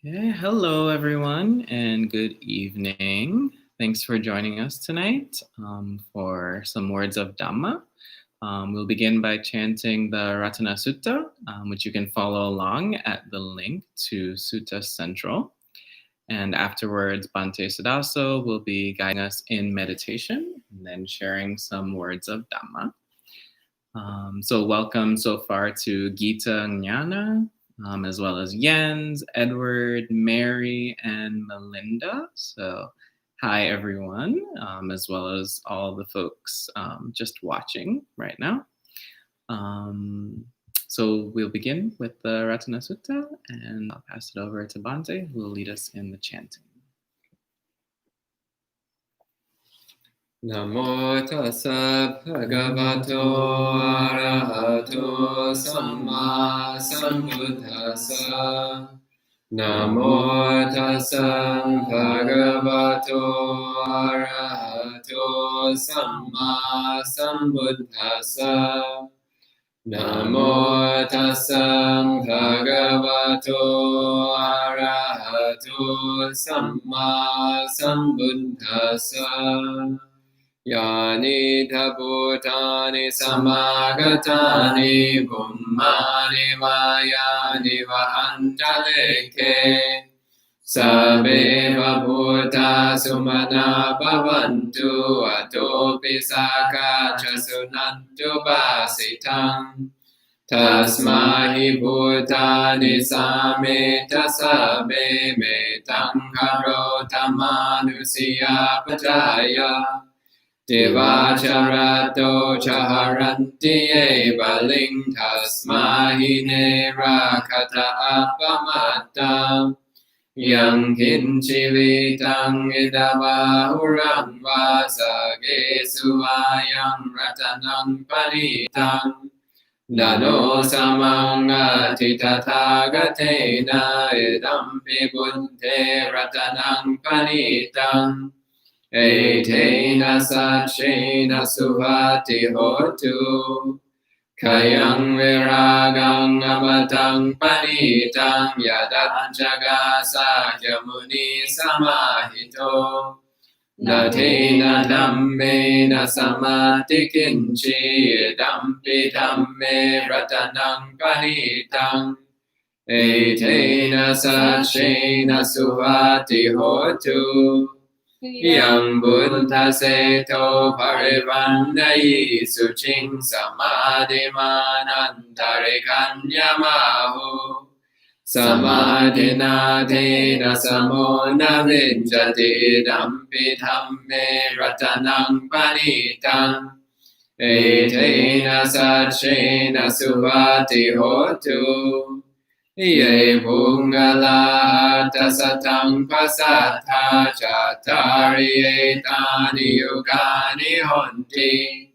Yeah, hello everyone, and good evening. Thanks for joining us tonight for some words of Dhamma. We'll begin by chanting the Ratana Sutta, which you can follow along at the link to Sutta Central. And afterwards, Bhante Sudaso will be guiding us in meditation and then sharing some words of Dhamma. So welcome so far to Gita Jnana, as well as Jens, Edward, Mary, and Melinda. So hi, everyone, as well as all the folks just watching right now. So we'll begin with the Ratana Sutta, and I'll pass it over to Bhante, who will lead us in the chanting. Namo tassa bhagavato arahato samma sambuddhassa. Namo tassa bhagavato arahato samma sambuddhassa. Namo tassa bhagavato arahato samma sambuddhassa. Yani bhutani samagatani bummani vayani vahantaleke sabeva bhuta sumana bhavantu atopi sakacha sunantu basitam tasmahi bhutani sameta sabe metam karotamanusya pajaya Devacharato chaharanti eva ling tasmahine rakata apamata yang kinchivitang idavahurang vasage suvayang ratanang panitang Nano samangati tathagatena idampi buddhe ratanang panitang Etena sachena suvati hotu Kayang viragang amatang panitang Yadat jaga sakya muni samahito Natena dhammena samati kinchi Dampi dhamme ratanang panitang Etena sachena suvati hotu Yang buddha seto parivandayi suching samadhi manantare kanyamahu Samadhina tena samona vinjati dampi dhamme ratanang panitang Etena sachena suvati hotu Ye bungala tasatang pasatha chatari etani yugani honti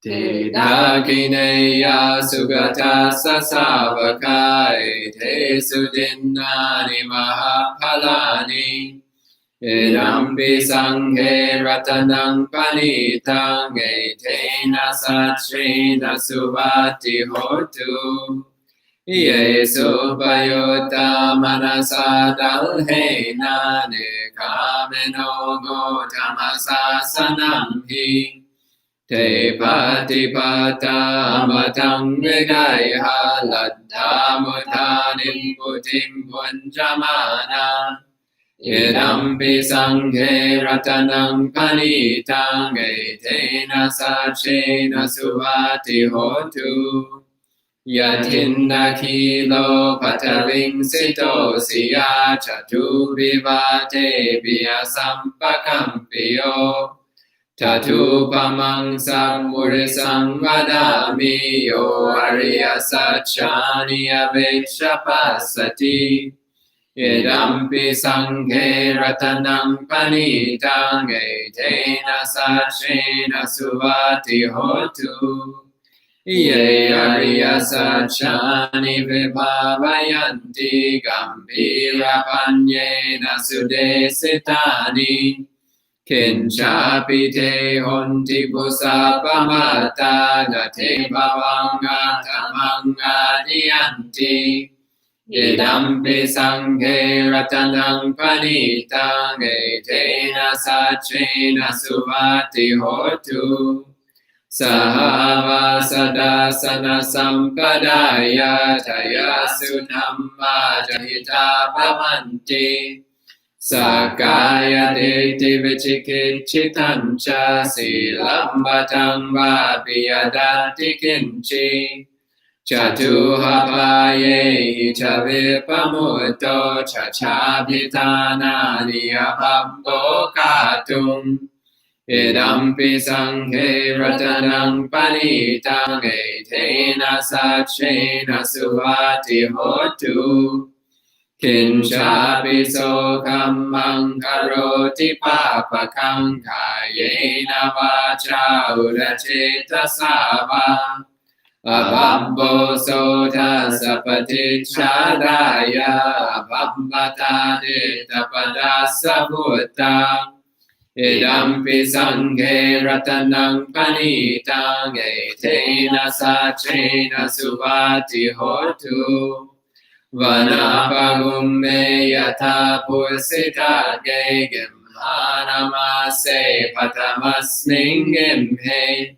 Te dakineya sugata sasavaka te sudinnani mahapalani Idampi sanghe ratanang panitang etena sachena suvati hotu Yesu payota manasa dalhena nekameno gotamasa sanamhi Te patipata amatang vigaiha ladha mutanim putim punjamana Idampi sanghe ratanang panitang etena sachena suvati hotu Yatinna kilo pataving sito siya chatu vivate via sampakampiyo Tatu pamang samurisang vadami yo ariya sachani aveksha pasati Idampi sanghe ratanang panitang etena sachena suvati hotu Ye ariya sachani vibhavayanti gambhira panyena sudesitani Kinchapi te honti pusapamata nate bhavanga tamanga diyanti Idampi sanghe ratanang panitang etena sachena suvati hotu Sahavasada sampadaya tayasu dhamma jahita bhavanti Sakaya deti vichikichitancha silambatang vapiyadati kinchi Chatuhapaye chavipamuto chachabhitana niyabhambo katum Idampi sanghe ratanang panitang etena sachena suvati hotu Kinchapi sokham mankaroti papakam kayena vacha udacheta sava Abhambo sota sapati chadaya abhambata dita sabhuta Idampi sanghe ratanang panitang etena sachena suvati hotu Vanapagumme yatha pusita gegem hanamase patamasmin gemhe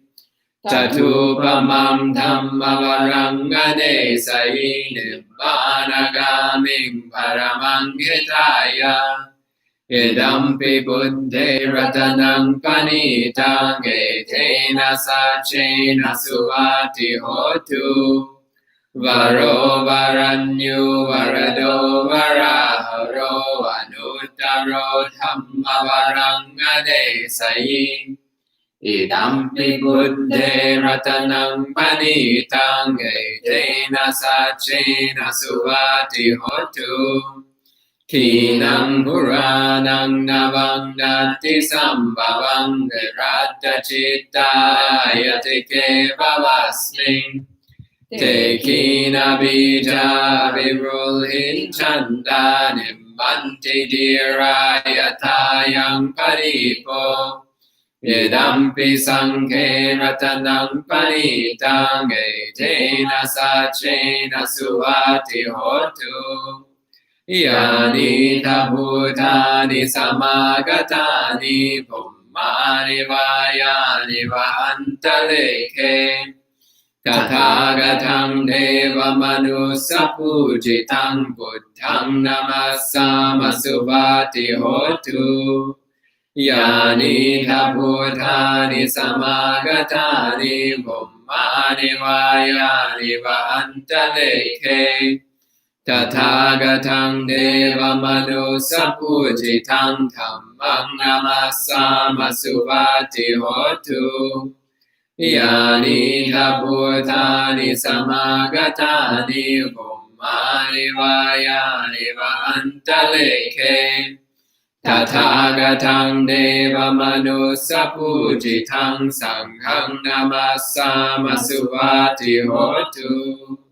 Tatupamam dhammavaranggane sayinim vanagamim paramangitaya Idampi buddhe ratanang panitang etena sachena suvati hotu Varo varanyu varado varaharo anuttaro dhammavaranggane sayin Idampi buddhe ratanang panitang etena sachena suvati hotu Kinang puranang navang nati sambhavang nirata citta yatike vavasmin Te kina bija virulhin chanda nimbanti dirayatayang paripo Idampi sanghe ratanang panitang etena sachena suvati hotu Yani bhutani samagatani pummani vayani vahantaleke Tathagatam deva manusapujitam buddham namasama suvati hotu Yani bhutani samagatani pummani vayani vahantaleke Tathagatam deva manusapujitam dhammam namasama suvati hotu Yani bhutani samagatani pummani vayani vahantaleke Tathagatam deva manusapujitam sangham namasama suvati hotu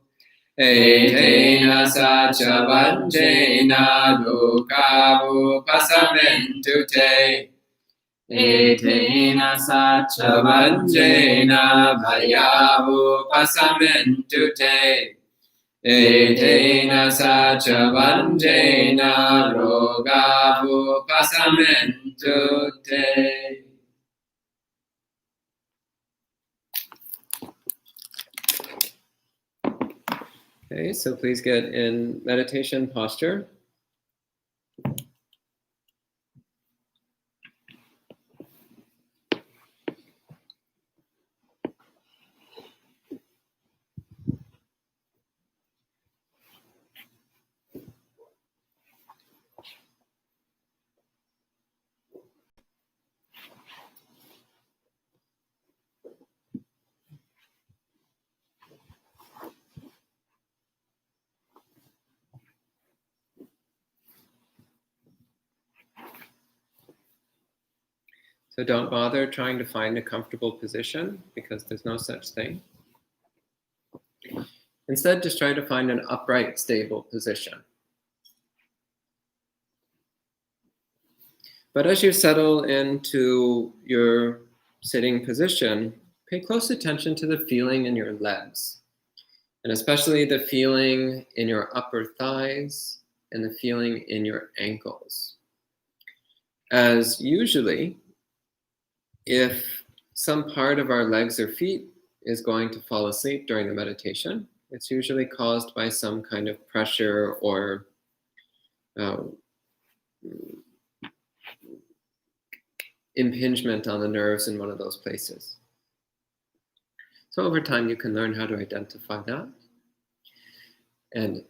Etena sacha vanjena dukkha pasamentu te Etena sacha vanjena bhayavu pasamentu te Etena sacha vanjena rogavu pasamentu te Okay, so please get in meditation posture. So don't bother trying to find a comfortable position because there's no such thing. Instead, just try to find an upright, stable position. But as you settle into your sitting position, pay close attention to the feeling in your legs. And especially the feeling in your upper thighs and the feeling in your ankles. As usually, if some part of our legs or feet is going to fall asleep during the meditation, it's usually caused by some kind of pressure or uh, impingement on the nerves in one of those places. So over time, you can learn how to identify that and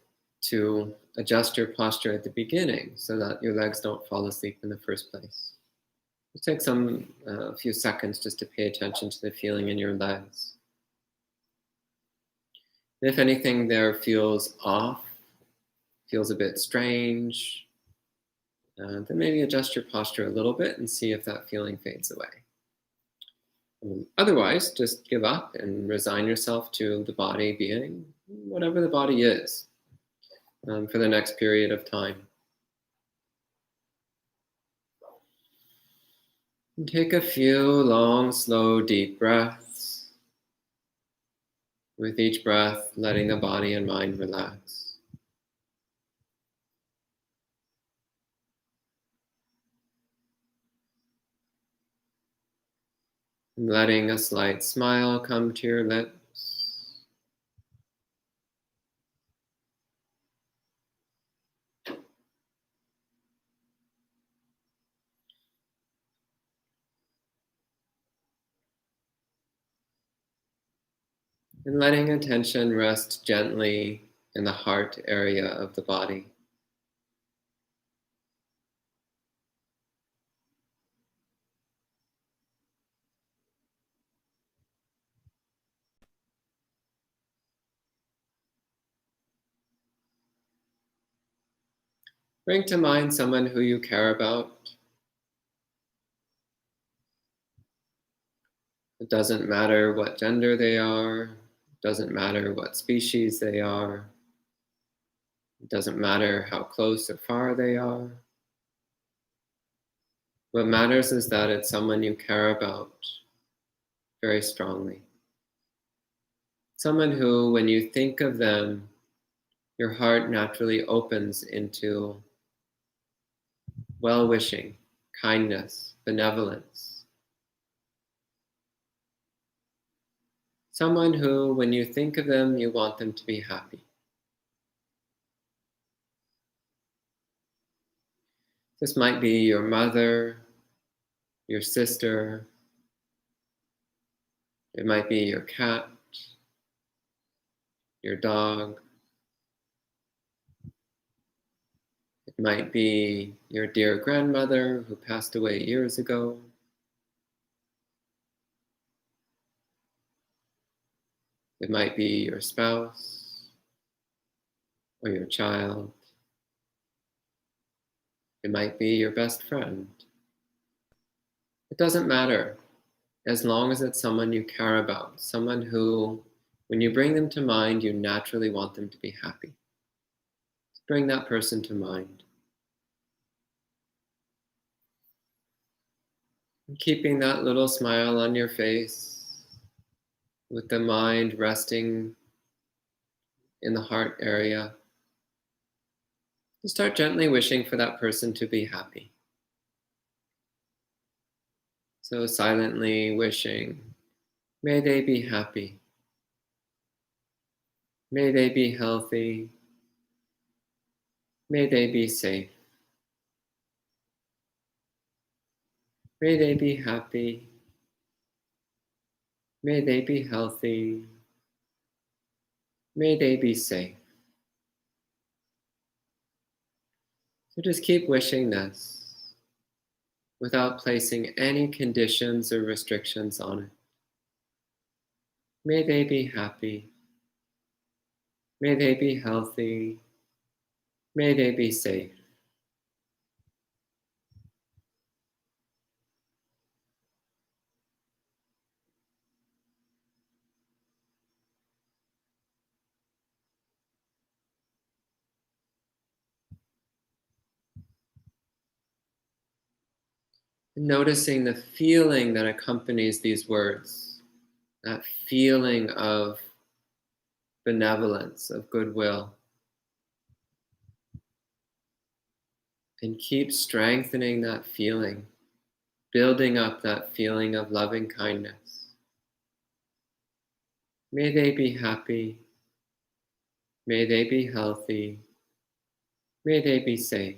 to adjust your posture at the beginning so that your legs don't fall asleep in the first place. Just take a few seconds just to pay attention to the feeling in your legs. If anything there feels off, feels a bit strange, then maybe adjust your posture a little bit and see if that feeling fades away. Otherwise, just give up and resign yourself to the body being whatever the body is for the next period of time. And take a few long, slow, deep breaths. With each breath, letting the body and mind relax. And letting a slight smile come to your lips. And letting attention rest gently in the heart area of the body. Bring to mind someone who you care about. It doesn't matter what gender they are. It doesn't matter what species they are. It doesn't matter how close or far they are. What matters is that it's someone you care about very strongly. Someone who, when you think of them, your heart naturally opens into well-wishing, kindness, benevolence. Someone who, when you think of them, you want them to be happy. This might be your mother, your sister. It might be your cat, your dog. It might be your dear grandmother who passed away years ago. It might be your spouse or your child. It might be your best friend. It doesn't matter as long as it's someone you care about, someone who, when you bring them to mind, you naturally want them to be happy. Bring that person to mind. And keeping that little smile on your face, with the mind resting in the heart area, start gently wishing for that person to be happy. So silently wishing, may they be happy. May they be healthy. May they be safe. May they be happy. May they be healthy. May they be safe. So just keep wishing this without placing any conditions or restrictions on it. May they be happy. May they be healthy. May they be safe. And noticing the feeling that accompanies these words, that feeling of benevolence, of goodwill. And keep strengthening that feeling, building up that feeling of loving kindness. May they be happy. May they be healthy. May they be safe.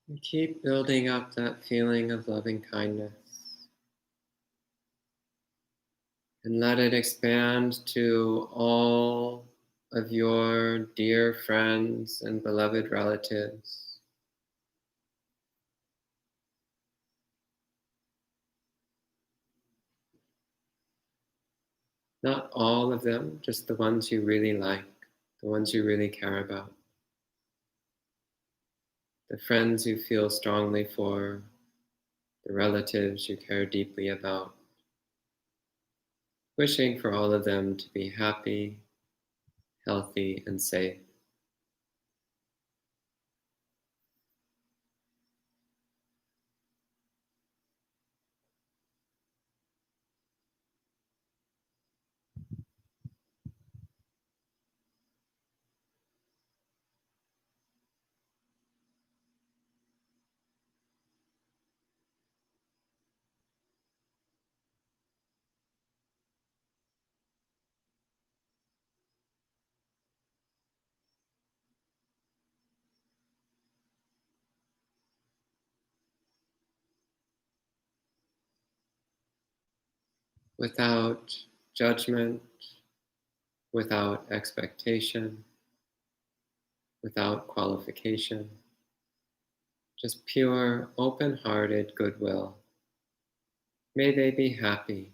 And keep building up that feeling of loving kindness. And let it expand to all of your dear friends and beloved relatives. Not all of them, just the ones you really like, the ones you really care about, the friends you feel strongly for, the relatives you care deeply about. Wishing for all of them to be happy, healthy, and safe. Without judgment, without expectation, without qualification, just pure, open hearted goodwill. May they be happy.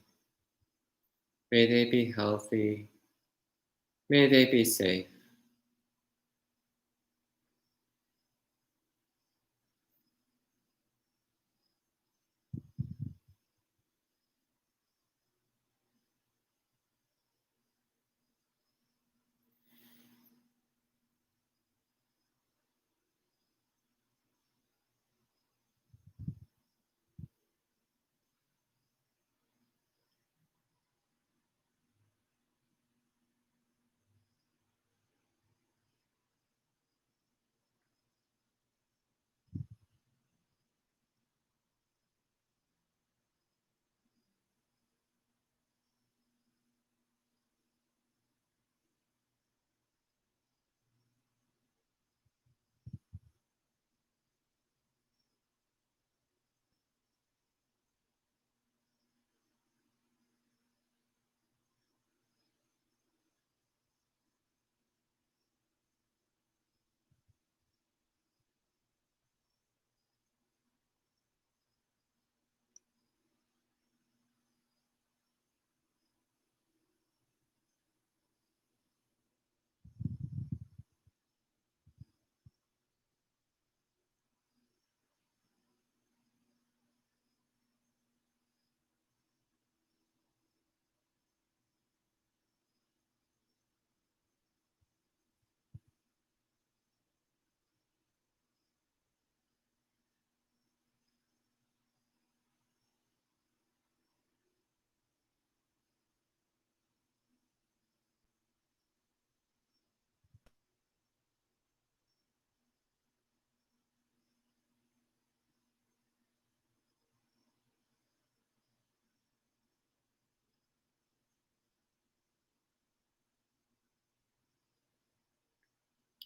May they be healthy. May they be safe.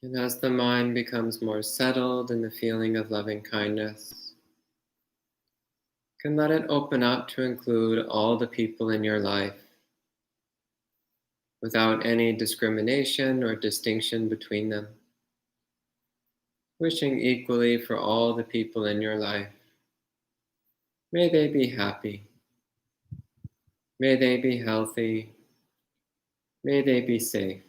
And as the mind becomes more settled in the feeling of loving kindness, you can let it open up to include all the people in your life without any discrimination or distinction between them, wishing equally for all the people in your life. May they be happy. May they be healthy. May they be safe.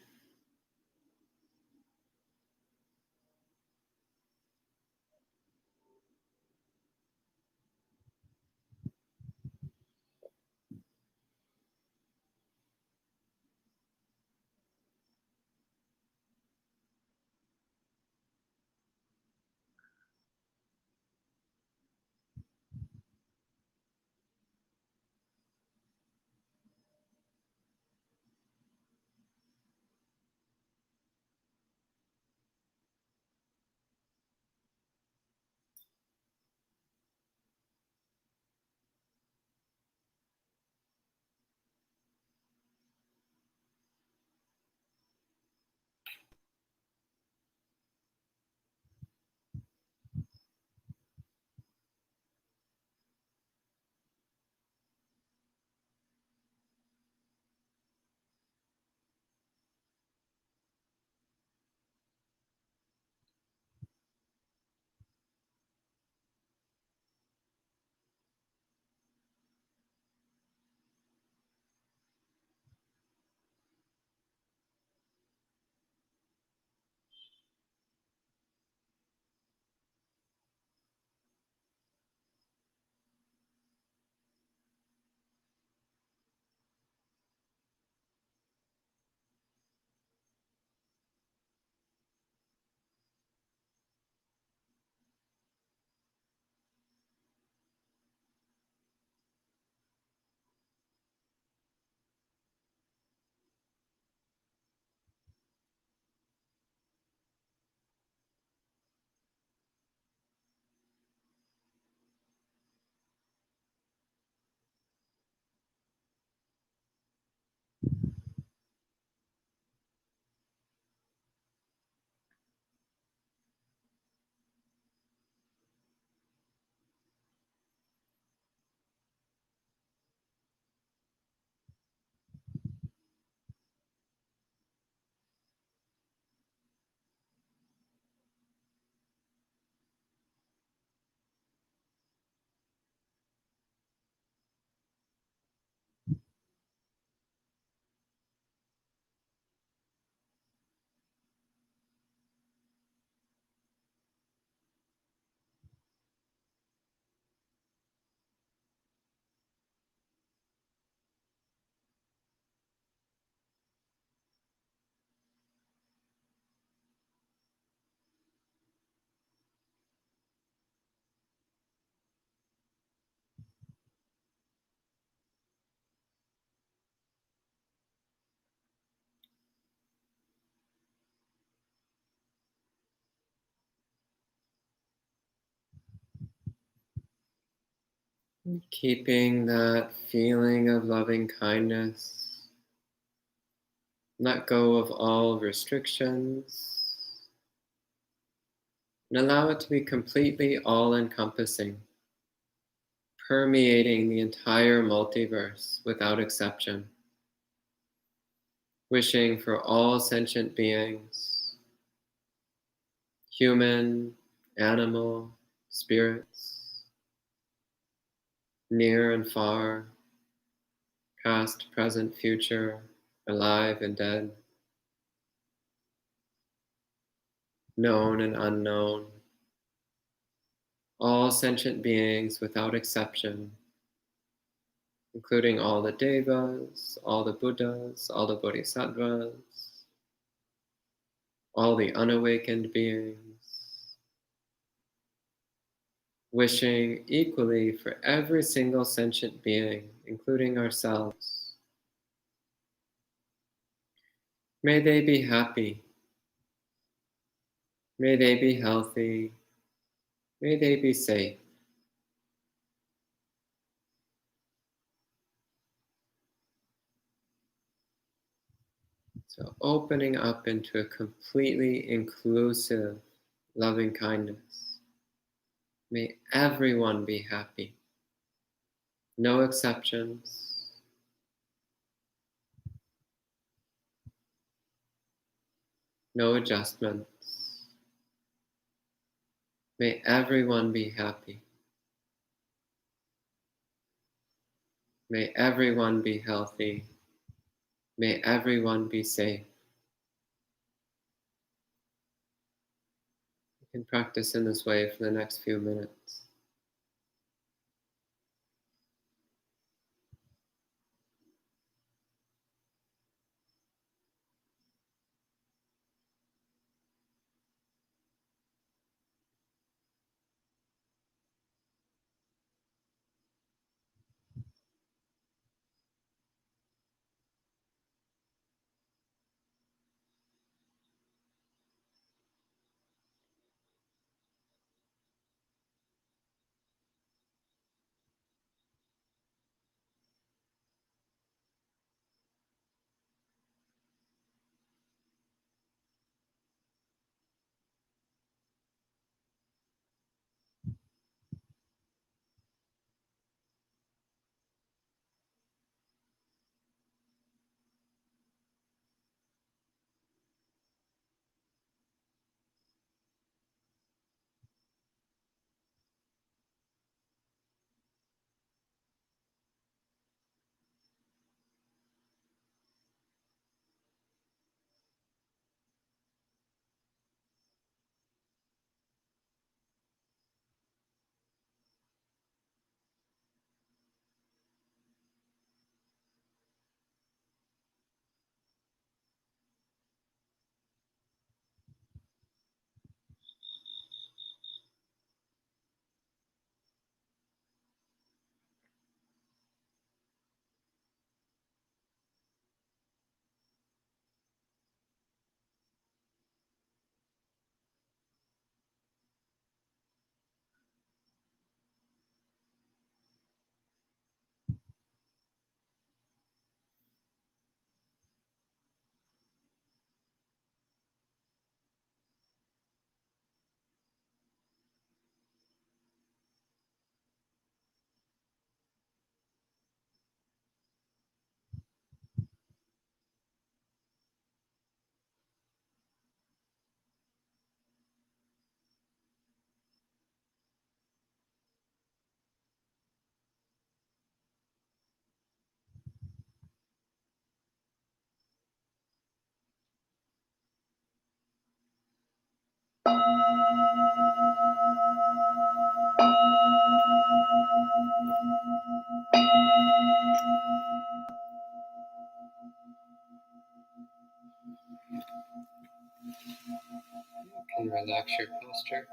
Keeping that feeling of loving kindness. Let go of all restrictions and allow it to be completely all-encompassing, permeating the entire multiverse without exception. Wishing for all sentient beings, human, animal, spirits, near and far, past, present, future, alive and dead, known and unknown, all sentient beings without exception, including all the devas, all the Buddhas, all the Bodhisattvas, all the unawakened beings, wishing equally for every single sentient being, including ourselves. May they be happy. May they be healthy. May they be safe. So opening up into a completely inclusive loving kindness. May everyone be happy. No exceptions. No adjustments. May everyone be happy. May everyone be healthy. May everyone be safe. You can practice in this way for the next few minutes. You can relax your posture.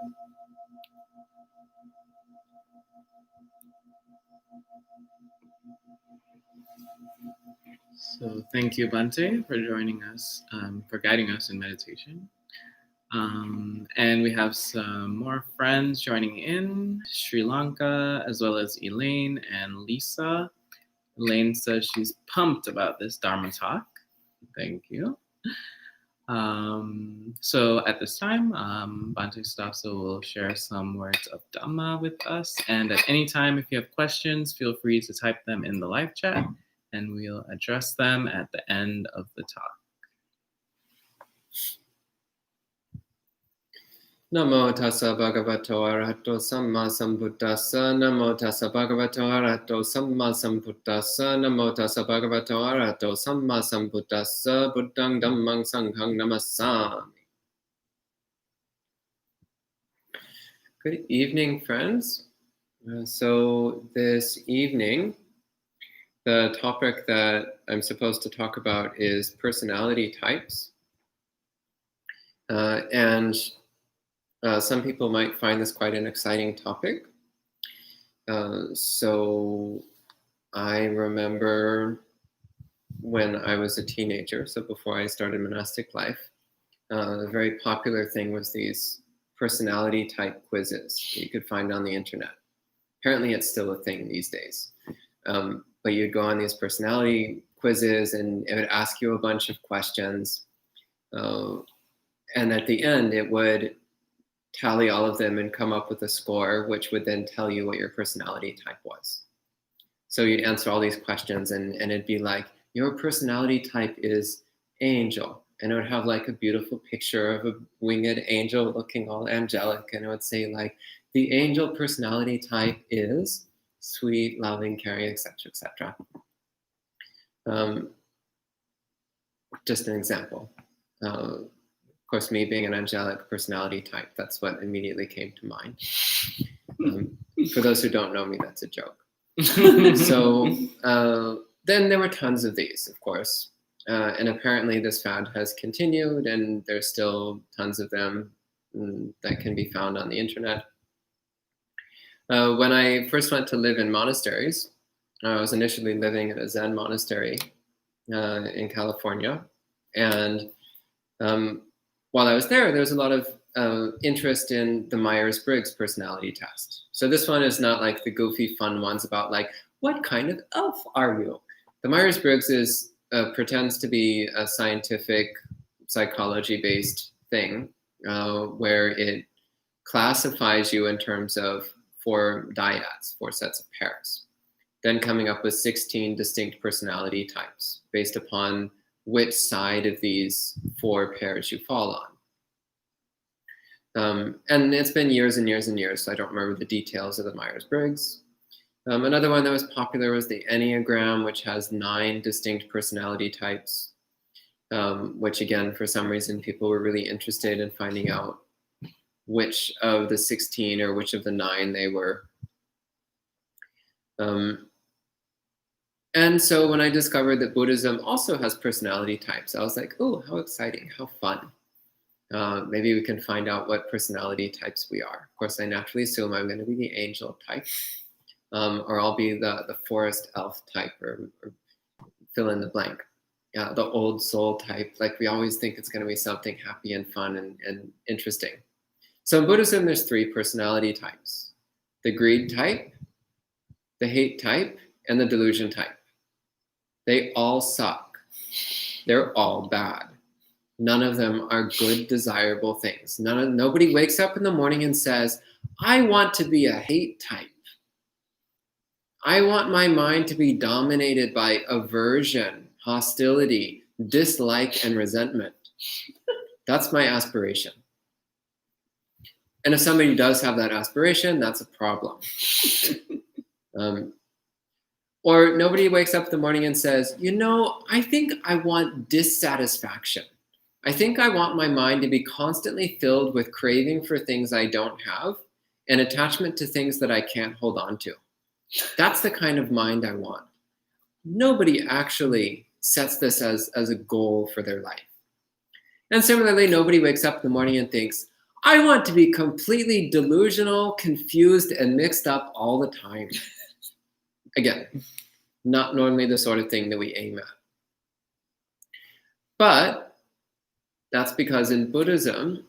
So thank you, Bante, for joining us, for guiding us in meditation. And we have some more friends joining in, Sri Lanka, as well as Elaine and Lisa. Elaine says she's pumped about this Dharma talk. Thank you. So at this time, Bhante Stafso will share some words of Dhamma with us. And at any time, if you have questions, feel free to type them in the live chat and we'll address them at the end of the talk. Namo tassa bhagavato arahato samma sambuddhassa. Namo tassa bhagavato arahato samma sambuddhassa. Namo tassa bhagavato arahato samma sambuddhassa. Buddhang dhammang sanghang namassami. Good evening, friends. So this evening, the topic that I'm supposed to talk about is personality types. And some people might find this quite an exciting topic. So I remember when I was a teenager, so before I started monastic life, a very popular thing was these personality type quizzes that you could find on the internet. Apparently it's still a thing these days. But you'd go on these personality quizzes and it would ask you a bunch of questions. And at the end, it would tally all of them and come up with a score, which would then tell you what your personality type was. So you'd answer all these questions and it'd be like, your personality type is angel. And it would have like a beautiful picture of a winged angel looking all angelic. And it would say like, the angel personality type is sweet, loving, caring, etc., etc. Just an example. Of course, me being an angelic personality type, that's what immediately came to mind. For those who don't know me, that's a joke. So then there were tons of these, of course. And apparently this fad has continued and there's still tons of them that can be found on the internet. When I first went to live in monasteries, I was initially living at a Zen monastery in California. And while I was there was a lot of interest in the Myers-Briggs personality test. So this one is not like the goofy fun ones about like, what kind of elf are you? The Myers-Briggs is pretends to be a scientific psychology-based thing where it classifies you in terms of 4 dyads, 4 sets of pairs, then coming up with 16 distinct personality types based upon which side of these 4 pairs you fall on. And it's been years and years and years, so I don't remember the details of the Myers-Briggs. Another one that was popular was the Enneagram, which has 9 distinct personality types, which again, for some reason, people were really interested in finding out which of the 16 or which of the 9 they were. And so when I discovered that Buddhism also has personality types, I was like, oh, how exciting, how fun. Maybe we can find out what personality types we are. Of course, I naturally assume I'm going to be the angel type, or I'll be the forest elf type, or fill in the blank. The old soul type, like we always think it's going to be something happy and fun and interesting. So in Buddhism, there's 3 personality types: the greed type, the hate type, and the delusion type. They all suck. They're all bad. None of them are good, desirable things. Nobody wakes up in the morning and says, I want to be a hate type. I want my mind to be dominated by aversion, hostility, dislike, and resentment. That's my aspiration. And if somebody does have that aspiration, that's a problem. Or nobody wakes up in the morning and says, you know, I think I want dissatisfaction. I think I want my mind to be constantly filled with craving for things I don't have and attachment to things that I can't hold on to. That's the kind of mind I want. Nobody actually sets this as a goal for their life. And similarly, nobody wakes up in the morning and thinks, I want to be completely delusional, confused, and mixed up all the time. Again, not normally the sort of thing that we aim at. But that's because in Buddhism,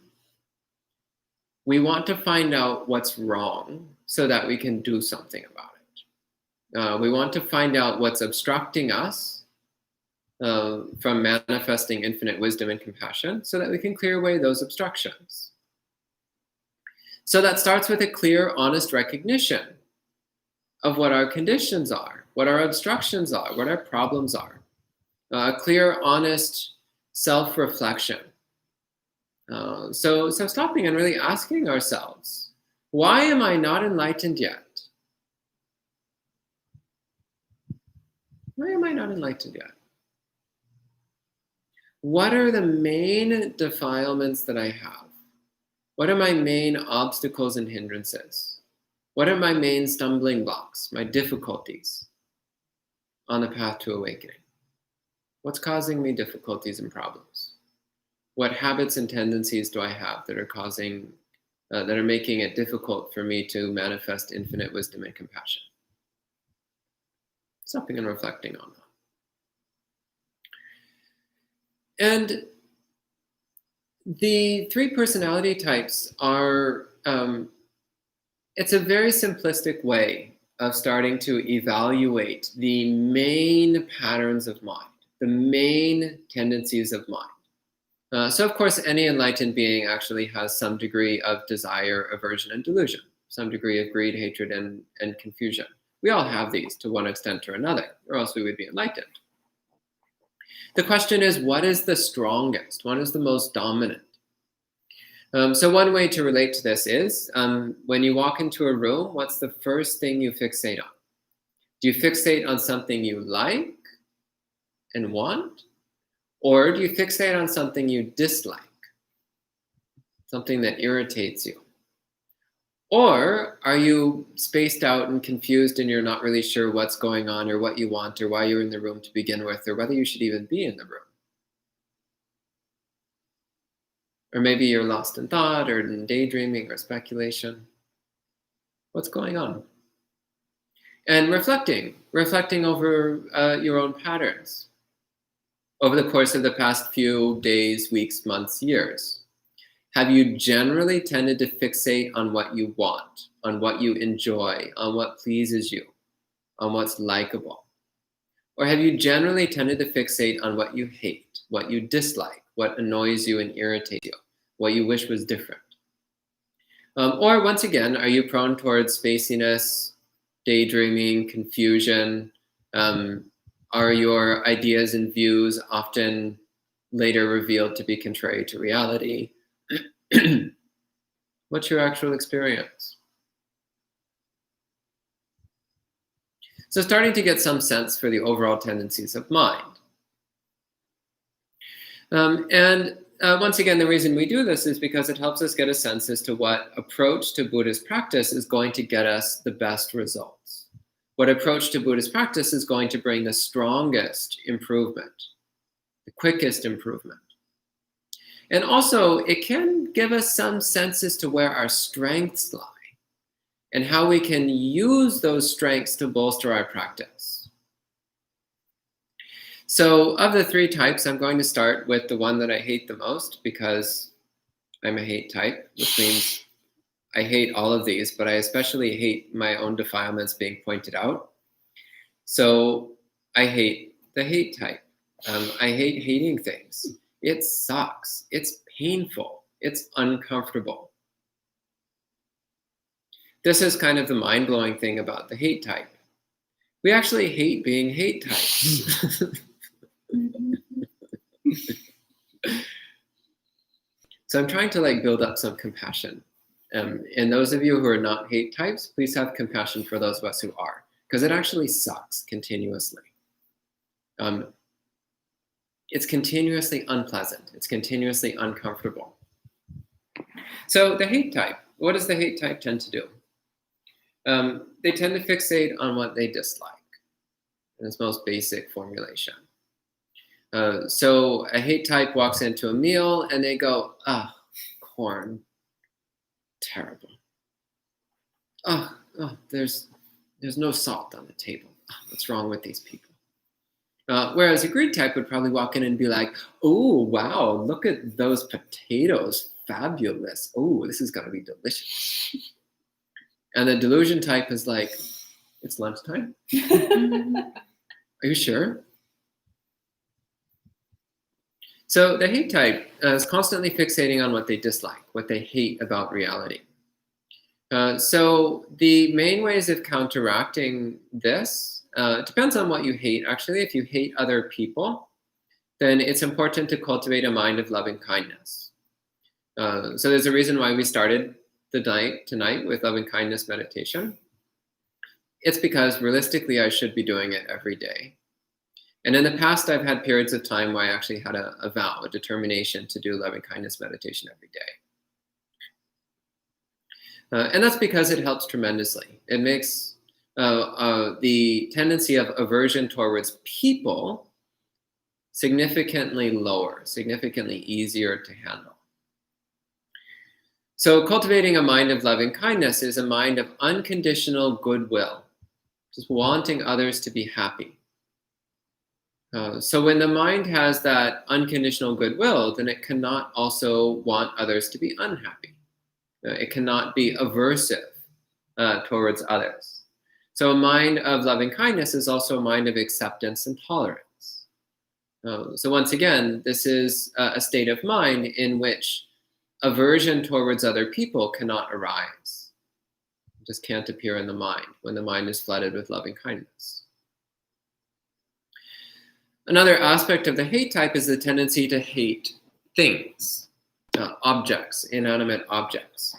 we want to find out what's wrong so that we can do something about it. We want to find out what's obstructing us from manifesting infinite wisdom and compassion so that we can clear away those obstructions. So that starts with a clear, honest recognition of what our conditions are, what our obstructions are, what our problems are. A clear, honest self-reflection. So stopping and really asking ourselves, why am I not enlightened yet? Why am I not enlightened yet? What are the main defilements that I have? What are my main obstacles and hindrances? What are my main stumbling blocks, my difficulties on the path to awakening? What's causing me difficulties and problems? What habits and tendencies do I have that are making it difficult for me to manifest infinite wisdom and compassion? Stopping and reflecting on that. And the 3 personality types are, it's a very simplistic way of starting to evaluate the main patterns of mind, the main tendencies of mind. So of course, any enlightened being actually has some degree of desire, aversion, and delusion, some degree of greed, hatred, and confusion. We all have these to one extent or another, or else we would be enlightened. The question is, what is the strongest? What is the most dominant? So one way to relate to this is, when you walk into a room, what's the first thing you fixate on? Do you fixate on something you like and want? Or do you fixate on something you dislike? Something that irritates you? Or are you spaced out and confused and you're not really sure what's going on or what you want or why you're in the room to begin with or whether you should even be in the room? Or maybe you're lost in thought or in daydreaming or speculation. What's going on? And reflecting over your own patterns over the course of the past few days, weeks, months, years. Have you generally tended to fixate on what you want, on what you enjoy, on what pleases you, on what's likable? Or have you generally tended to fixate on what you hate, what you dislike, what annoys you and irritates you, what you wish was different? Or once again, are you prone towards spaciness, daydreaming, confusion? Are your ideas and views often later revealed to be contrary to reality? What's your actual experience? So starting to get some sense for the overall tendencies of mind. Once again, the reason we do this is because it helps us get a sense as to what approach to Buddhist practice is going to get us the best results. What approach to Buddhist practice is going to bring the strongest improvement, the quickest improvement. And also, it can give us some sense as to where our strengths lie and how we can use those strengths to bolster our practice. So of the 3 types, I'm going to start with the one that I hate the most because I'm a hate type, which means I hate all of these, but I especially hate my own defilements being pointed out. So I hate the hate type. I hate hating things. It sucks. It's painful. It's uncomfortable. This is kind of the mind-blowing thing about the hate type. We actually hate being hate types. So I'm trying to build up some compassion. And those of you who are not hate types, please have compassion for those of us who are, because it actually sucks continuously. It's continuously unpleasant. It's continuously uncomfortable. So the hate type, what does the hate type tend to do? They tend to fixate on what they dislike in its most basic formulation. So a hate type walks into a meal and they go, corn, terrible. There's no salt on the table. What's wrong with these people? Whereas a greed type would probably walk in and be like, oh, wow, look at those potatoes, fabulous. Oh, this is going to be delicious. And the delusion type is like, it's lunchtime. Are you sure? So the hate type is constantly fixating on what they dislike, what they hate about reality. So the main ways of counteracting this depends on what you hate. Actually, if you hate other people, then it's important to cultivate a mind of loving kindness. So there's a reason why we started the night tonight with loving kindness meditation. It's because realistically, I should be doing it every day. And in the past, I've had periods of time where I actually had a vow, a determination to do loving kindness meditation every day. And that's because it helps tremendously. It makes the tendency of aversion towards people significantly lower, significantly easier to handle. So cultivating a mind of loving kindness is a mind of unconditional goodwill, just wanting others to be happy. So when the mind has that unconditional goodwill, then it cannot also want others to be unhappy. It cannot be aversive towards others. So a mind of loving kindness is also a mind of acceptance and tolerance. So once again, this is a state of mind in which aversion towards other people cannot arise. It just can't appear in the mind when the mind is flooded with loving kindness. Another aspect of the hate type is the tendency to hate things, objects, inanimate objects,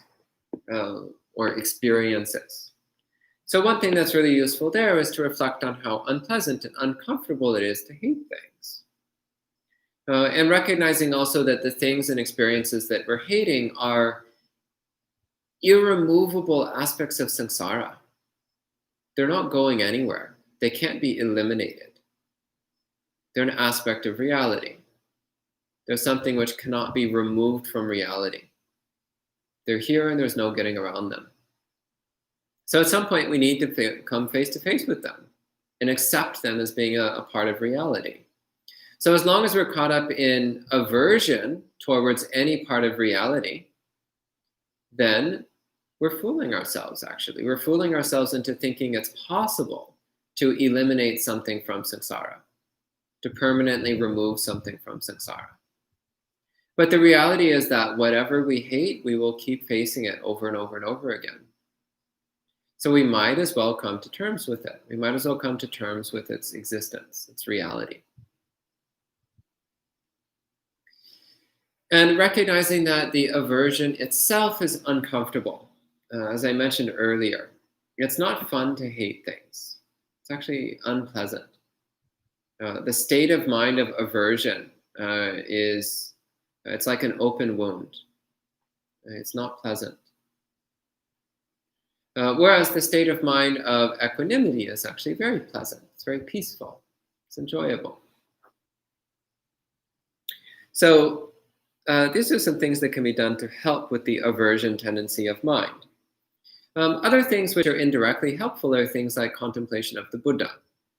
or experiences. So one thing that's really useful there is to reflect on how unpleasant and uncomfortable it is to hate things. And recognizing also that the things and experiences that we're hating are irremovable aspects of samsara. They're not going anywhere. They can't be eliminated. They're an aspect of reality. They're something which cannot be removed from reality. They're here and there's no getting around them. So at some point we need to come face to face with them and accept them as being a part of reality. So as long as we're caught up in aversion towards any part of reality, then we're fooling ourselves, actually. We're fooling ourselves into thinking it's possible to eliminate something from samsara, to permanently remove something from samsara. But the reality is that whatever we hate, we will keep facing it over and over and over again. So we might as well come to terms with it. We might as well come to terms with its existence, its reality. And recognizing that the aversion itself is uncomfortable. As I mentioned earlier, it's not fun to hate things. It's actually unpleasant. The state of mind of aversion it's like an open wound. It's not pleasant. Whereas the state of mind of equanimity is actually very pleasant. It's very peaceful. It's enjoyable. So these are some things that can be done to help with the aversion tendency of mind. Other things which are indirectly helpful are things like contemplation of the Buddha,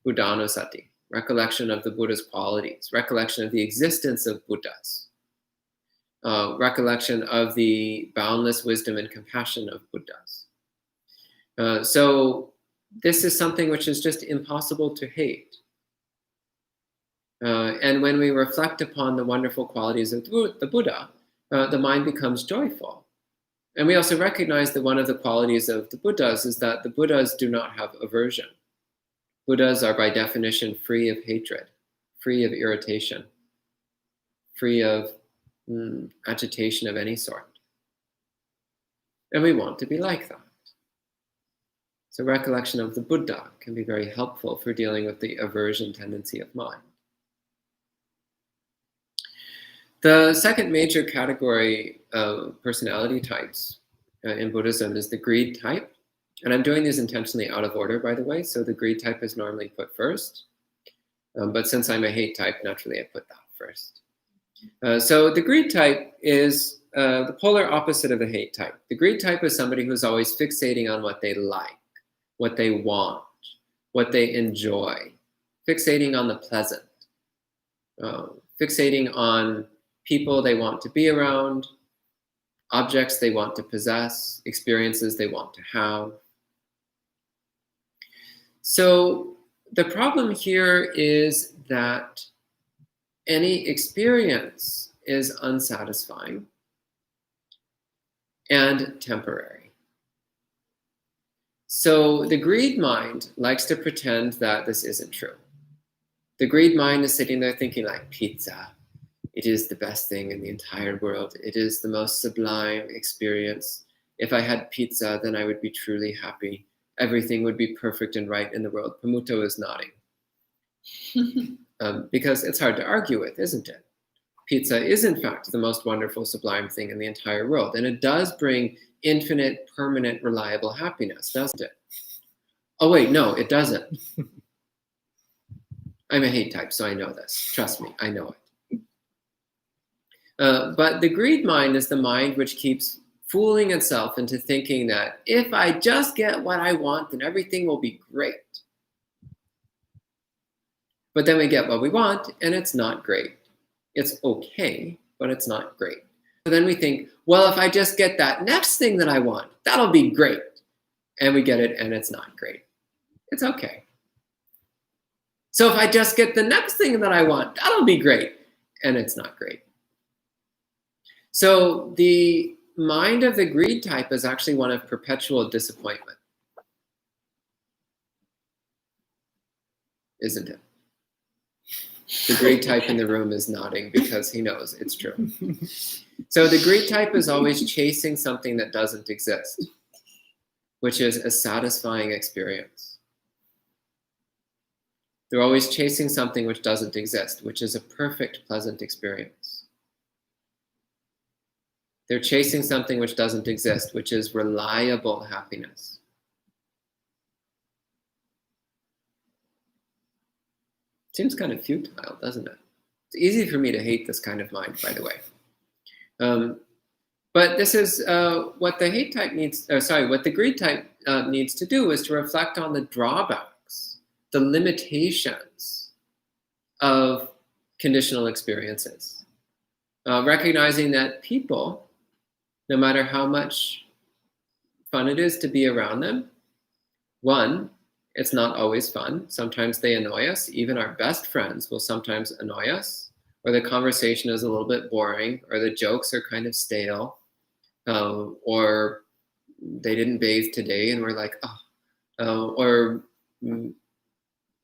Buddhanusati, recollection of the Buddha's qualities, recollection of the existence of Buddhas, recollection of the boundless wisdom and compassion of Buddhas. So this is something which is just impossible to hate. And when we reflect upon the wonderful qualities of the Buddha, the mind becomes joyful. And we also recognize that one of the qualities of the Buddhas is that the Buddhas do not have aversion. Buddhas are by definition free of hatred, free of irritation, free of agitation of any sort. And we want to be like that. So recollection of the Buddha can be very helpful for dealing with the aversion tendency of mind. The second major category of personality types in Buddhism is the greed type. And I'm doing these intentionally out of order, by the way. So the greed type is normally put first. But since I'm a hate type, naturally I put that first. So the greed type is the polar opposite of the hate type. The greed type is somebody who's always fixating on what they like, what they want, what they enjoy, fixating on the pleasant, fixating on people they want to be around, objects they want to possess, experiences they want to have. So the problem here is that any experience is unsatisfying and temporary. So the greed mind likes to pretend that this isn't true. The greed mind is sitting there thinking like, pizza, it is the best thing in the entire world. It is the most sublime experience. If I had pizza, then I would be truly happy. Everything would be perfect and right in the world. Pamuto is nodding. Because it's hard to argue with, isn't it? Pizza is, in fact, the most wonderful, sublime thing in the entire world. And it does bring infinite, permanent, reliable happiness, doesn't it? Oh, wait, no, it doesn't. I'm a hate type, so I know this. Trust me, I know it. But the greed mind is the mind which keeps fooling itself into thinking that if I just get what I want, then everything will be great. But then we get what we want, and it's not great. It's okay, but it's not great. So then we think, well, if I just get that next thing that I want, that'll be great. And we get it, and it's not great. It's okay. So if I just get the next thing that I want, that'll be great. And it's not great. So the mind of the greed type is actually one of perpetual disappointment. Isn't it? The greed type in the room is nodding because he knows it's true. So the greed type is always chasing something that doesn't exist, which is a satisfying experience. They're always chasing something which doesn't exist, which is a perfect, pleasant experience. They're chasing something which doesn't exist, which is reliable happiness. Seems kind of futile, doesn't it? It's easy for me to hate this kind of mind, by the way. But this is what the hate type needs, what the greed type needs to do is to reflect on the drawbacks, the limitations of conditional experiences. Recognizing that people, no matter how much fun it is to be around them, one, it's not always fun. Sometimes they annoy us. Even our best friends will sometimes annoy us, or the conversation is a little bit boring, or the jokes are kind of stale, or they didn't bathe today and we're like, or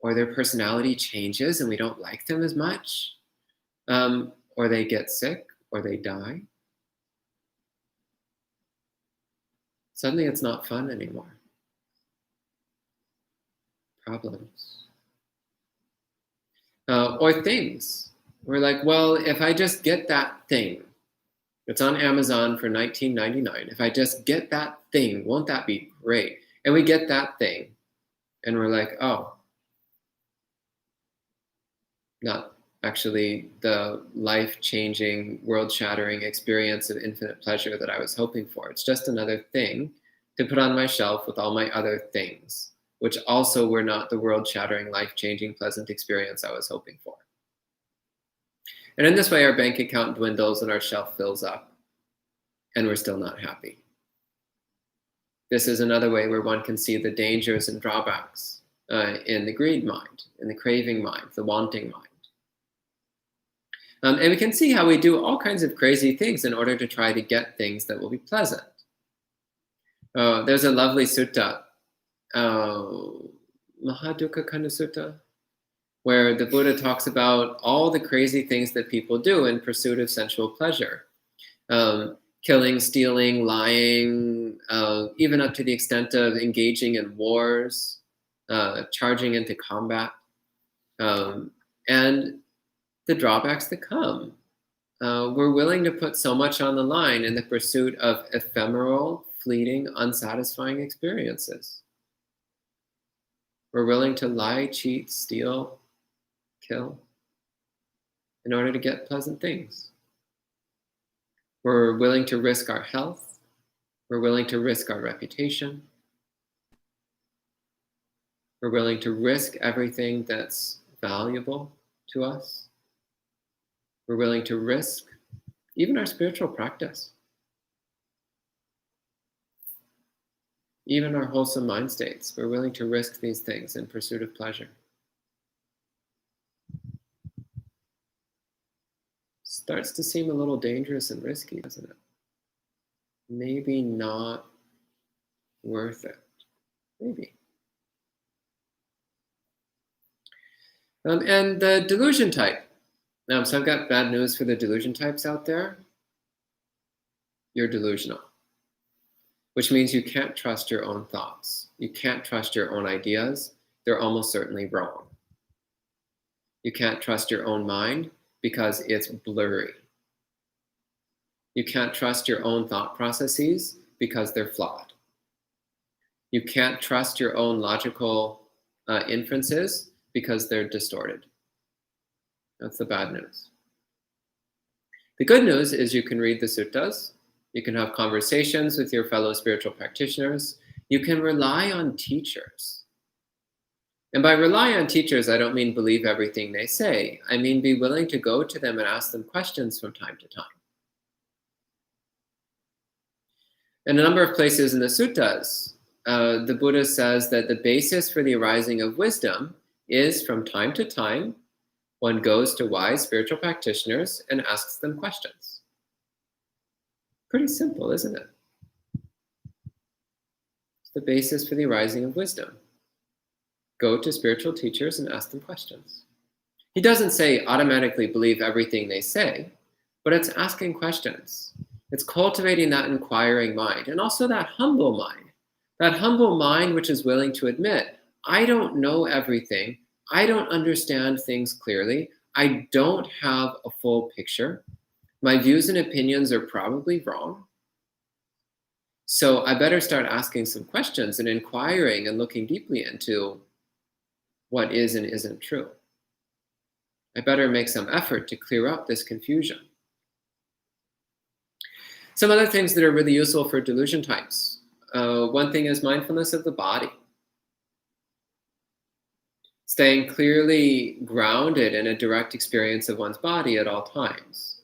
their personality changes and we don't like them as much, or they get sick, or they die. Suddenly it's not fun anymore. Problems. Or things. We're like, well, if I just get that thing, it's on Amazon for $19.99. If I just get that thing, won't that be great? And we get that thing, and we're like, oh, not actually the life-changing, world-shattering experience of infinite pleasure that I was hoping for. It's just another thing to put on my shelf with all my other things, which also were not the world-shattering, life-changing, pleasant experience I was hoping for. And in this way, our bank account dwindles and our shelf fills up, and we're still not happy. This is another way where one can see the dangers and drawbacks in the greed mind, in the craving mind, the wanting mind. And we can see how we do all kinds of crazy things in order to try to get things that will be pleasant. There's a lovely sutta, Mahadukkha Kanda Sutta, where the Buddha talks about all the crazy things that people do in pursuit of sensual pleasure. Killing, stealing, lying, even up to the extent of engaging in wars, charging into combat, and the drawbacks that come. We're willing to put so much on the line in the pursuit of ephemeral, fleeting, unsatisfying experiences. We're willing to lie, cheat, steal, kill in order to get pleasant things. We're willing to risk our health. We're willing to risk our reputation. We're willing to risk everything that's valuable to us. We're willing to risk even our spiritual practice. even our wholesome mind states. We're willing to risk these things in pursuit of pleasure. Starts to seem a little dangerous and risky, doesn't it? Maybe not worth it. Maybe. And the delusion type. So I've got bad news for the delusion types out there. You're delusional, which means you can't trust your own thoughts. You can't trust your own ideas. They're almost certainly wrong. You can't trust your own mind because it's blurry. You can't trust your own thought processes because they're flawed. You can't trust your own logical inferences because they're distorted. That's the bad news. The good news is you can read the suttas. You can have conversations with your fellow spiritual practitioners. You can rely on teachers. And by rely on teachers, I don't mean believe everything they say. I mean be willing to go to them and ask them questions from time to time. In a number of places in the suttas, the Buddha says that the basis for the arising of wisdom is from time to time, one goes to wise spiritual practitioners and asks them questions. Pretty simple, isn't it? It's the basis for the arising of wisdom. Go to spiritual teachers and ask them questions. He doesn't say automatically believe everything they say, but it's asking questions. It's cultivating that inquiring mind and also that humble mind which is willing to admit, I don't know everything. I don't understand things clearly. I don't have a full picture. My views and opinions are probably wrong. So I better start asking some questions and inquiring and looking deeply into what is and isn't true. I better make some effort to clear up this confusion. Some other things that are really useful for delusion types. One thing is mindfulness of the body. Staying clearly grounded in a direct experience of one's body at all times.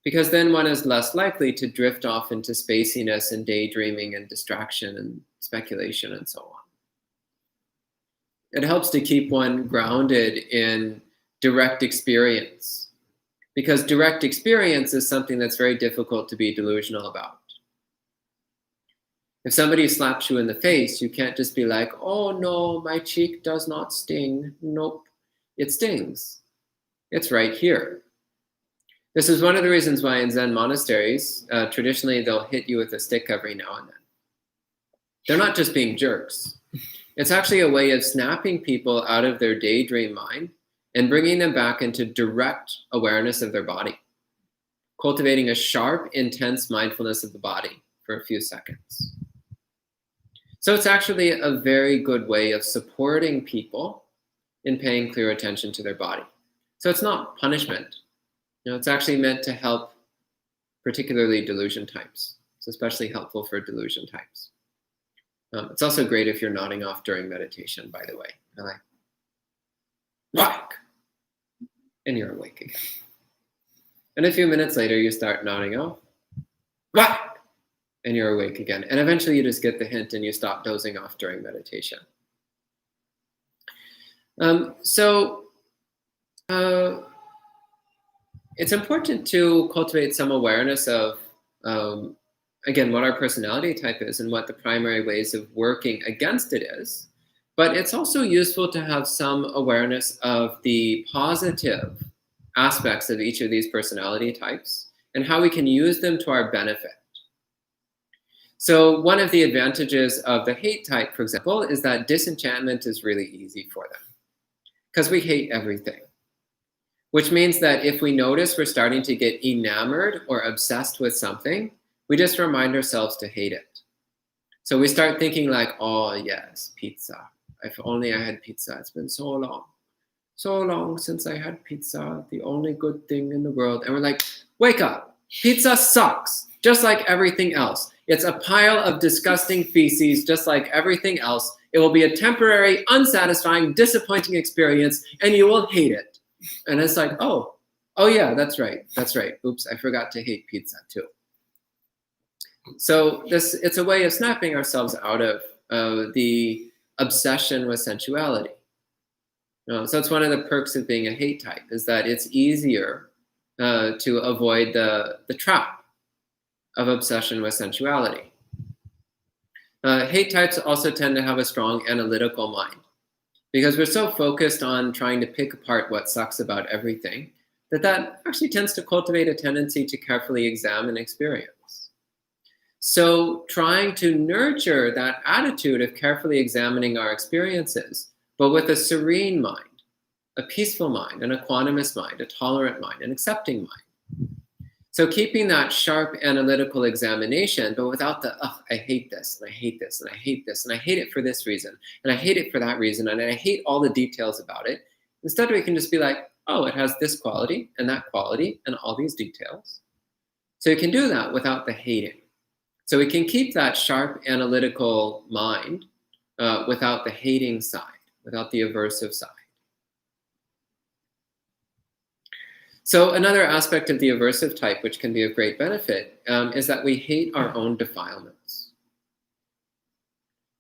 Because then one is less likely to drift off into spaciness and daydreaming and distraction and speculation and so on. It helps to keep one grounded in direct experience. Because direct experience is something that's very difficult to be delusional about. If somebody slaps you in the face, you can't just be like, oh no, my cheek does not sting. Nope, it stings. It's right here. This is one of the reasons why in Zen monasteries, traditionally they'll hit you with a stick every now and then. They're not just being jerks. It's actually a way of snapping people out of their daydream mind and bringing them back into direct awareness of their body, cultivating a sharp, intense mindfulness of the body for a few seconds. So it's actually a very good way of supporting people in paying clear attention to their body. So it's not punishment. It's actually meant to help particularly delusion types. It's especially helpful for delusion types. It's also great if you're nodding off during meditation, by the way. You're like, whack! And you're awake again. And a few minutes later, you start nodding off, whack! And you're awake again. And eventually you just get the hint and you stop dozing off during meditation. It's important to cultivate some awareness of, again, what our personality type is and what the primary ways of working against it is. But it's also useful to have some awareness of the positive aspects of each of these personality types and how we can use them to our benefit. So one of the advantages of the hate type, for example, is that disenchantment is really easy for them because we hate everything, which means that if we notice we're starting to get enamored or obsessed with something, we just remind ourselves to hate it. So we start thinking like, oh yes, pizza. If only I had pizza. It's been so long since I had pizza, the only good thing in the world. And we're like, wake up, pizza sucks, just like everything else. It's a pile of disgusting feces, just like everything else. It will be a temporary, unsatisfying, disappointing experience, and you will hate it. And it's like, oh yeah, that's right. Oops, I forgot to hate pizza too. So it's a way of snapping ourselves out of the obsession with sensuality. So it's one of the perks of being a hate type, is that it's easier to avoid the trap of obsession with sensuality. Hate types also tend to have a strong analytical mind, because we're so focused on trying to pick apart what sucks about everything that actually tends to cultivate a tendency to carefully examine experience. So trying to nurture that attitude of carefully examining our experiences, but with a serene mind, a peaceful mind, an equanimous mind, a tolerant mind, an accepting mind. So keeping that sharp analytical examination, but without the, oh, I hate this, and I hate this, and I hate this, and I hate it for this reason, and I hate it for that reason, and I hate all the details about it. Instead, we can just be like, oh, it has this quality, and all these details. So you can do that without the hating. So we can keep that sharp analytical mind without the hating side, without the aversive side. So another aspect of the aversive type, which can be of great benefit, is that we hate our own defilements.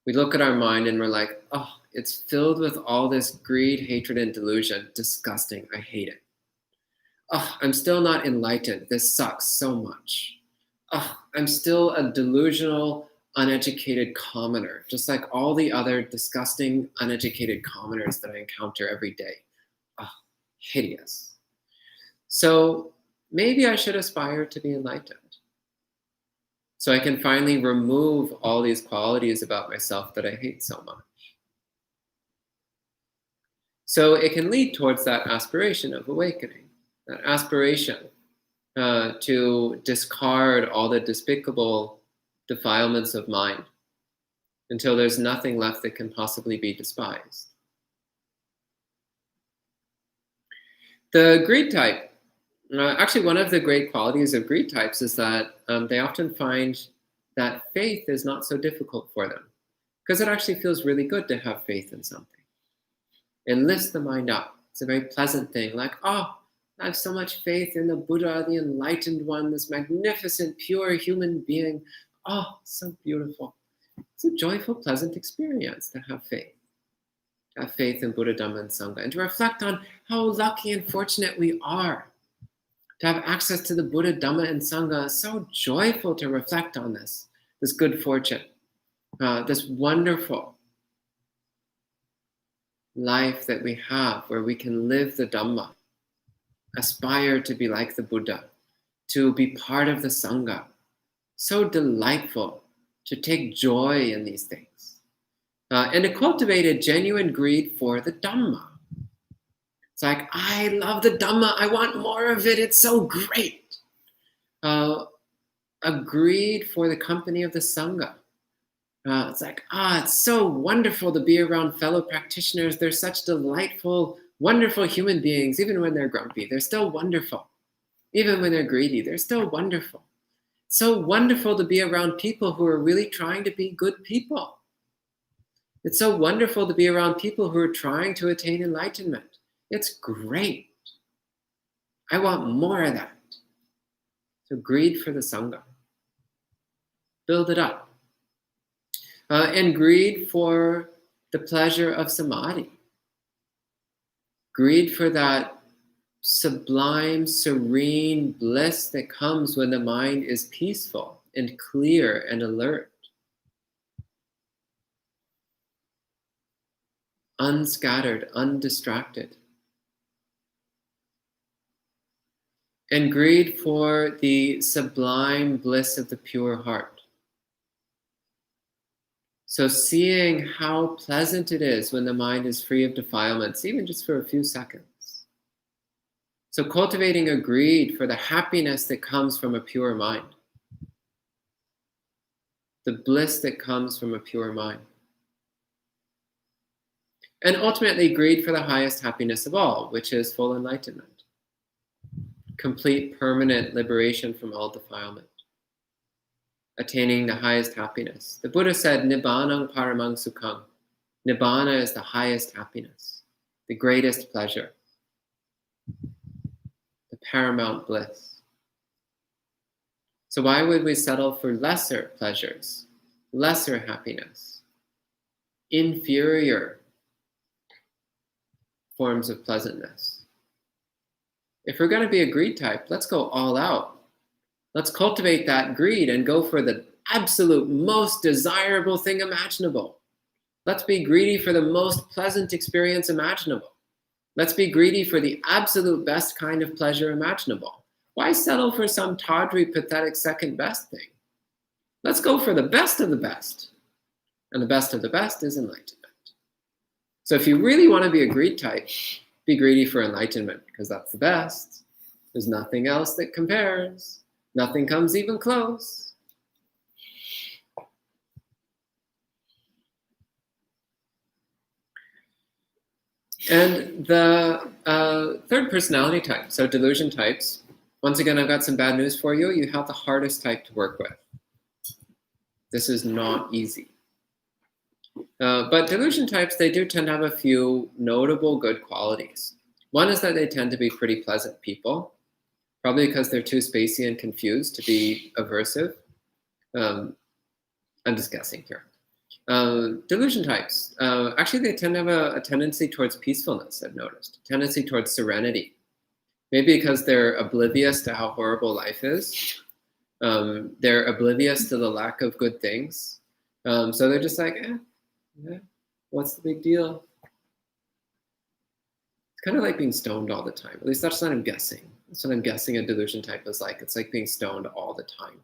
We look at our mind and we're like, oh, it's filled with all this greed, hatred, and delusion. Disgusting. I hate it. Oh, I'm still not enlightened. This sucks so much. Oh, I'm still a delusional, uneducated commoner, just like all the other disgusting, uneducated commoners that I encounter every day. Oh, hideous. So maybe I should aspire to be enlightened, so I can finally remove all these qualities about myself that I hate so much. So it can lead towards that aspiration of awakening, that aspiration to discard all the despicable defilements of mind until there's nothing left that can possibly be despised. The greed type, actually one of the great qualities of greed types is that they often find that faith is not so difficult for them, because it actually feels really good to have faith in something. It lifts the mind up. It's a very pleasant thing, like, oh, I have so much faith in the Buddha, the enlightened one, this magnificent, pure human being. Oh, so beautiful. It's a joyful, pleasant experience to have faith. To have faith in Buddha, Dhamma, and Sangha, and to reflect on how lucky and fortunate we are to have access to the Buddha, Dhamma, and Sangha. It's so joyful to reflect on this good fortune, this wonderful life that we have where we can live the Dhamma, aspire to be like the Buddha, to be part of the Sangha. So delightful to take joy in these things. And to cultivate a genuine greed for the Dhamma. It's like, I love the Dhamma, I want more of it, it's so great. A greed for the company of the Sangha. It's like, it's so wonderful to be around fellow practitioners. They're such delightful, wonderful human beings. Even when they're grumpy, they're still wonderful. Even when they're greedy, they're still wonderful. So wonderful to be around people who are really trying to be good people. It's so wonderful to be around people who are trying to attain enlightenment. It's great. I want more of that. So greed for the Sangha. Build it up. And greed for the pleasure of samadhi. Greed for that sublime, serene bliss that comes when the mind is peaceful and clear and alert. Unscattered, undistracted. And greed for the sublime bliss of the pure heart. So seeing how pleasant it is when the mind is free of defilements, even just for a few seconds. So cultivating a greed for the happiness that comes from a pure mind. The bliss that comes from a pure mind. And ultimately greed for the highest happiness of all, which is full enlightenment. Complete permanent liberation from all defilement. Attaining the highest happiness. The Buddha said, Nibbanang paramang sukhang. Nibbana is the highest happiness, the greatest pleasure, the paramount bliss. So why would we settle for lesser pleasures, lesser happiness, inferior forms of pleasantness. If we're going to be a greed type, let's go all out. Let's cultivate that greed and go for the absolute most desirable thing imaginable. Let's be greedy for the most pleasant experience imaginable. Let's be greedy for the absolute best kind of pleasure imaginable. Why settle for some tawdry, pathetic second best thing? Let's go for the best of the best. And the best of the best is enlightenment. So if you really want to be a greed type, be greedy for enlightenment, because that's the best. There's nothing else that compares. Nothing comes even close. And the third personality type, so delusion types. Once again, I've got some bad news for you. You have the hardest type to work with. This is not easy. But delusion types, they do tend to have a few notable good qualities. One is that they tend to be pretty pleasant people, probably because they're too spacey and confused to be aversive. I'm just guessing here. Delusion types, actually they tend to have a tendency towards peacefulness, I've noticed, a tendency towards serenity. Maybe because they're oblivious to how horrible life is. They're oblivious to the lack of good things. So they're just like, what's the big deal? It's kind of like being stoned all the time. At least that's what I'm guessing. That's what I'm guessing a delusion type is like. It's like being stoned all the time.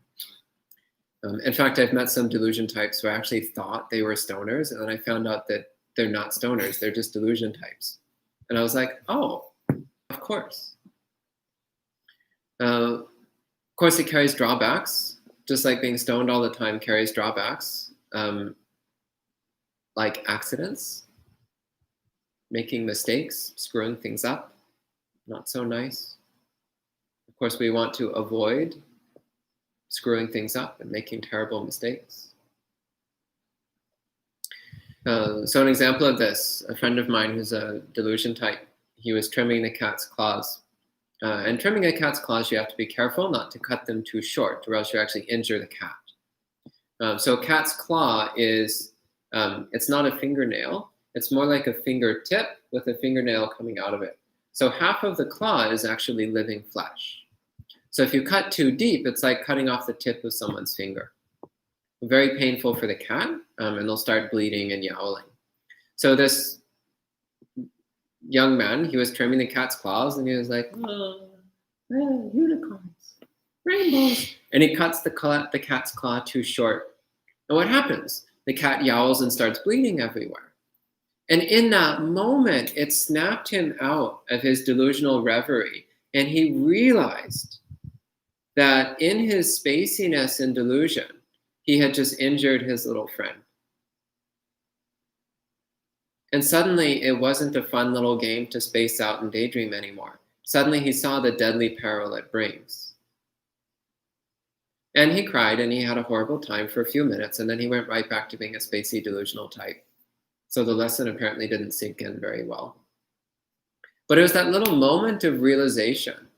In fact, I've met some delusion types who actually thought they were stoners, and then I found out that they're not stoners, they're just delusion types. And I was like, oh, of course. Of course, it carries drawbacks, just like being stoned all the time carries drawbacks, like accidents, making mistakes, screwing things up, not so nice. Of course, we want to avoid screwing things up and making terrible mistakes. So an example of this, a friend of mine who's a delusion type, he was trimming the cat's claws. And trimming a cat's claws, you have to be careful not to cut them too short, or else you actually injure the cat. So a cat's claw is, it's not a fingernail, it's more like a fingertip with a fingernail coming out of it. So half of the claw is actually living flesh. So if you cut too deep, it's like cutting off the tip of someone's finger. Very painful for the cat, and they'll start bleeding and yowling. So this young man, he was trimming the cat's claws, and he was like, unicorns, rainbows. And he cuts the cat's claw too short. And what happens? The cat yowls and starts bleeding everywhere. And in that moment, it snapped him out of his delusional reverie, and he realized that in his spaciness and delusion, he had just injured his little friend. And suddenly, it wasn't a fun little game to space out and daydream anymore. Suddenly, he saw the deadly peril it brings. And he cried, and he had a horrible time for a few minutes, and then he went right back to being a spacey, delusional type. So the lesson apparently didn't sink in very well. But it was that little moment of realization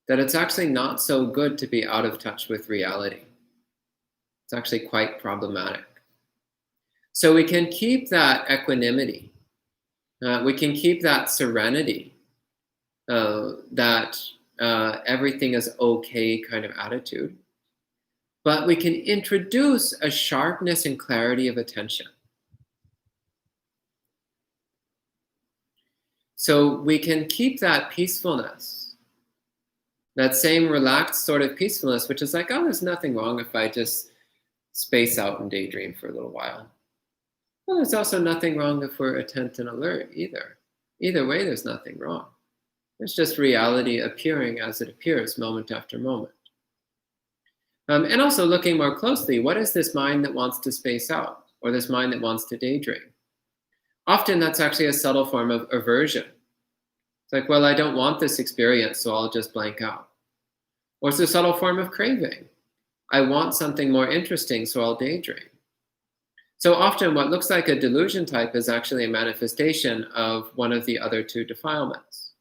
that it's actually not so good to be out of touch with reality. It's actually quite problematic. So we can keep that equanimity. We can keep that serenity, that everything is okay kind of attitude. But we can introduce a sharpness and clarity of attention. So we can keep that peacefulness, that same relaxed sort of peacefulness, which is like, oh, there's nothing wrong if I just space out and daydream for a little while. Well, there's also nothing wrong if we're attent and alert either. Either way, there's nothing wrong. It's just reality appearing as it appears moment after moment. And also looking more closely, what is this mind that wants to space out, or this mind that wants to daydream? Often that's actually a subtle form of aversion. It's like, well, I don't want this experience, so I'll just blank out. Or it's a subtle form of craving. I want something more interesting, so I'll daydream. So often what looks like a delusion type is actually a manifestation of one of the other two defilements.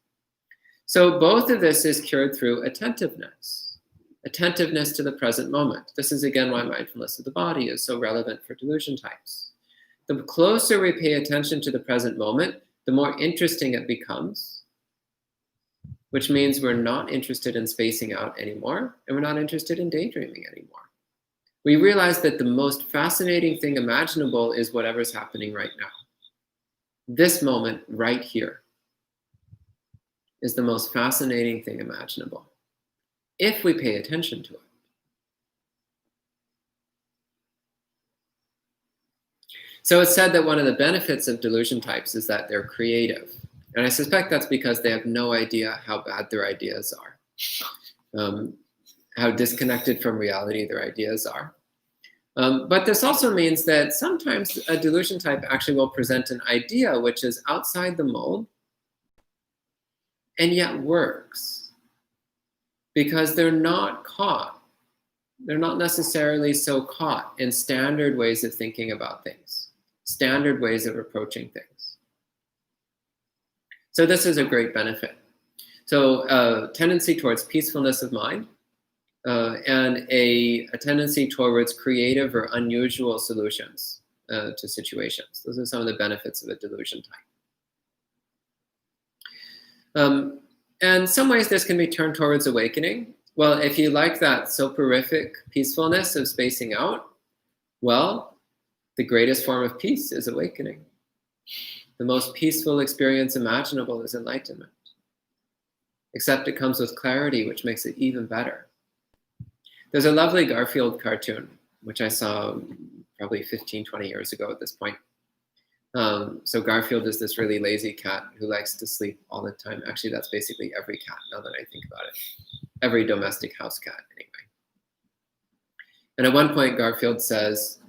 So both of this is cured through attentiveness. Attentiveness to the present moment. This is again why mindfulness of the body is so relevant for delusion types. The closer we pay attention to the present moment, the more interesting it becomes, which means we're not interested in spacing out anymore, and we're not interested in daydreaming anymore. We realize that the most fascinating thing imaginable is whatever's happening right now. This moment right here is the most fascinating thing imaginable, if we pay attention to it. So it's said that one of the benefits of delusion types is that they're creative. And I suspect that's because they have no idea how bad their ideas are, how disconnected from reality their ideas are. But this also means that sometimes a delusion type actually will present an idea which is outside the mold and yet works, because they're not caught. They're not necessarily so caught in standard ways of thinking about things, standard ways of approaching things. So this is a great benefit. So a tendency towards peacefulness of mind, and a tendency towards creative or unusual solutions to situations. Those are some of the benefits of a delusion type. And some ways this can be turned towards awakening. Well, if you like that soporific peacefulness of spacing out, well, the greatest form of peace is awakening. The most peaceful experience imaginable is enlightenment. Except it comes with clarity, which makes it even better. There's a lovely Garfield cartoon, which I saw probably 15, 20 years ago at this point. So Garfield is this really lazy cat who likes to sleep all the time. Actually, that's basically every cat, now that I think about it. Every domestic house cat, anyway. And at one point, Garfield says,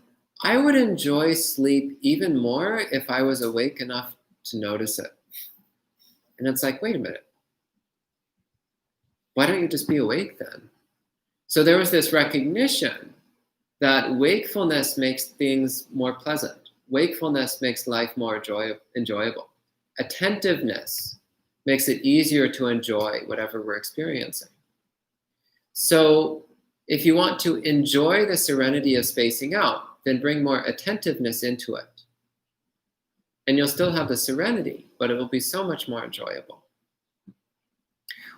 "I would enjoy sleep even more if I was awake enough to notice it." And it's like, wait a minute. Why don't you just be awake then? So there was this recognition that wakefulness makes things more pleasant. Wakefulness makes life more enjoyable. Attentiveness makes it easier to enjoy whatever we're experiencing. So if you want to enjoy the serenity of spacing out, then bring more attentiveness into it. And you'll still have the serenity, but it will be so much more enjoyable.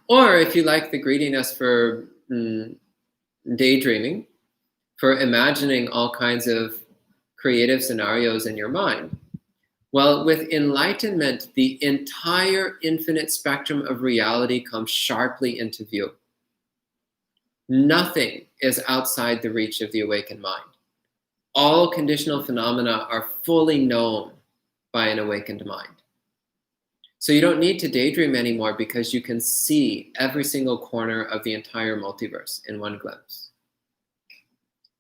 Or if you like the greediness for daydreaming, for imagining all kinds of creative scenarios in your mind, well, with enlightenment, the entire infinite spectrum of reality comes sharply into view. Nothing is outside the reach of the awakened mind. All conditional phenomena are fully known by an awakened mind. So you don't need to daydream anymore, because you can see every single corner of the entire multiverse in one glimpse.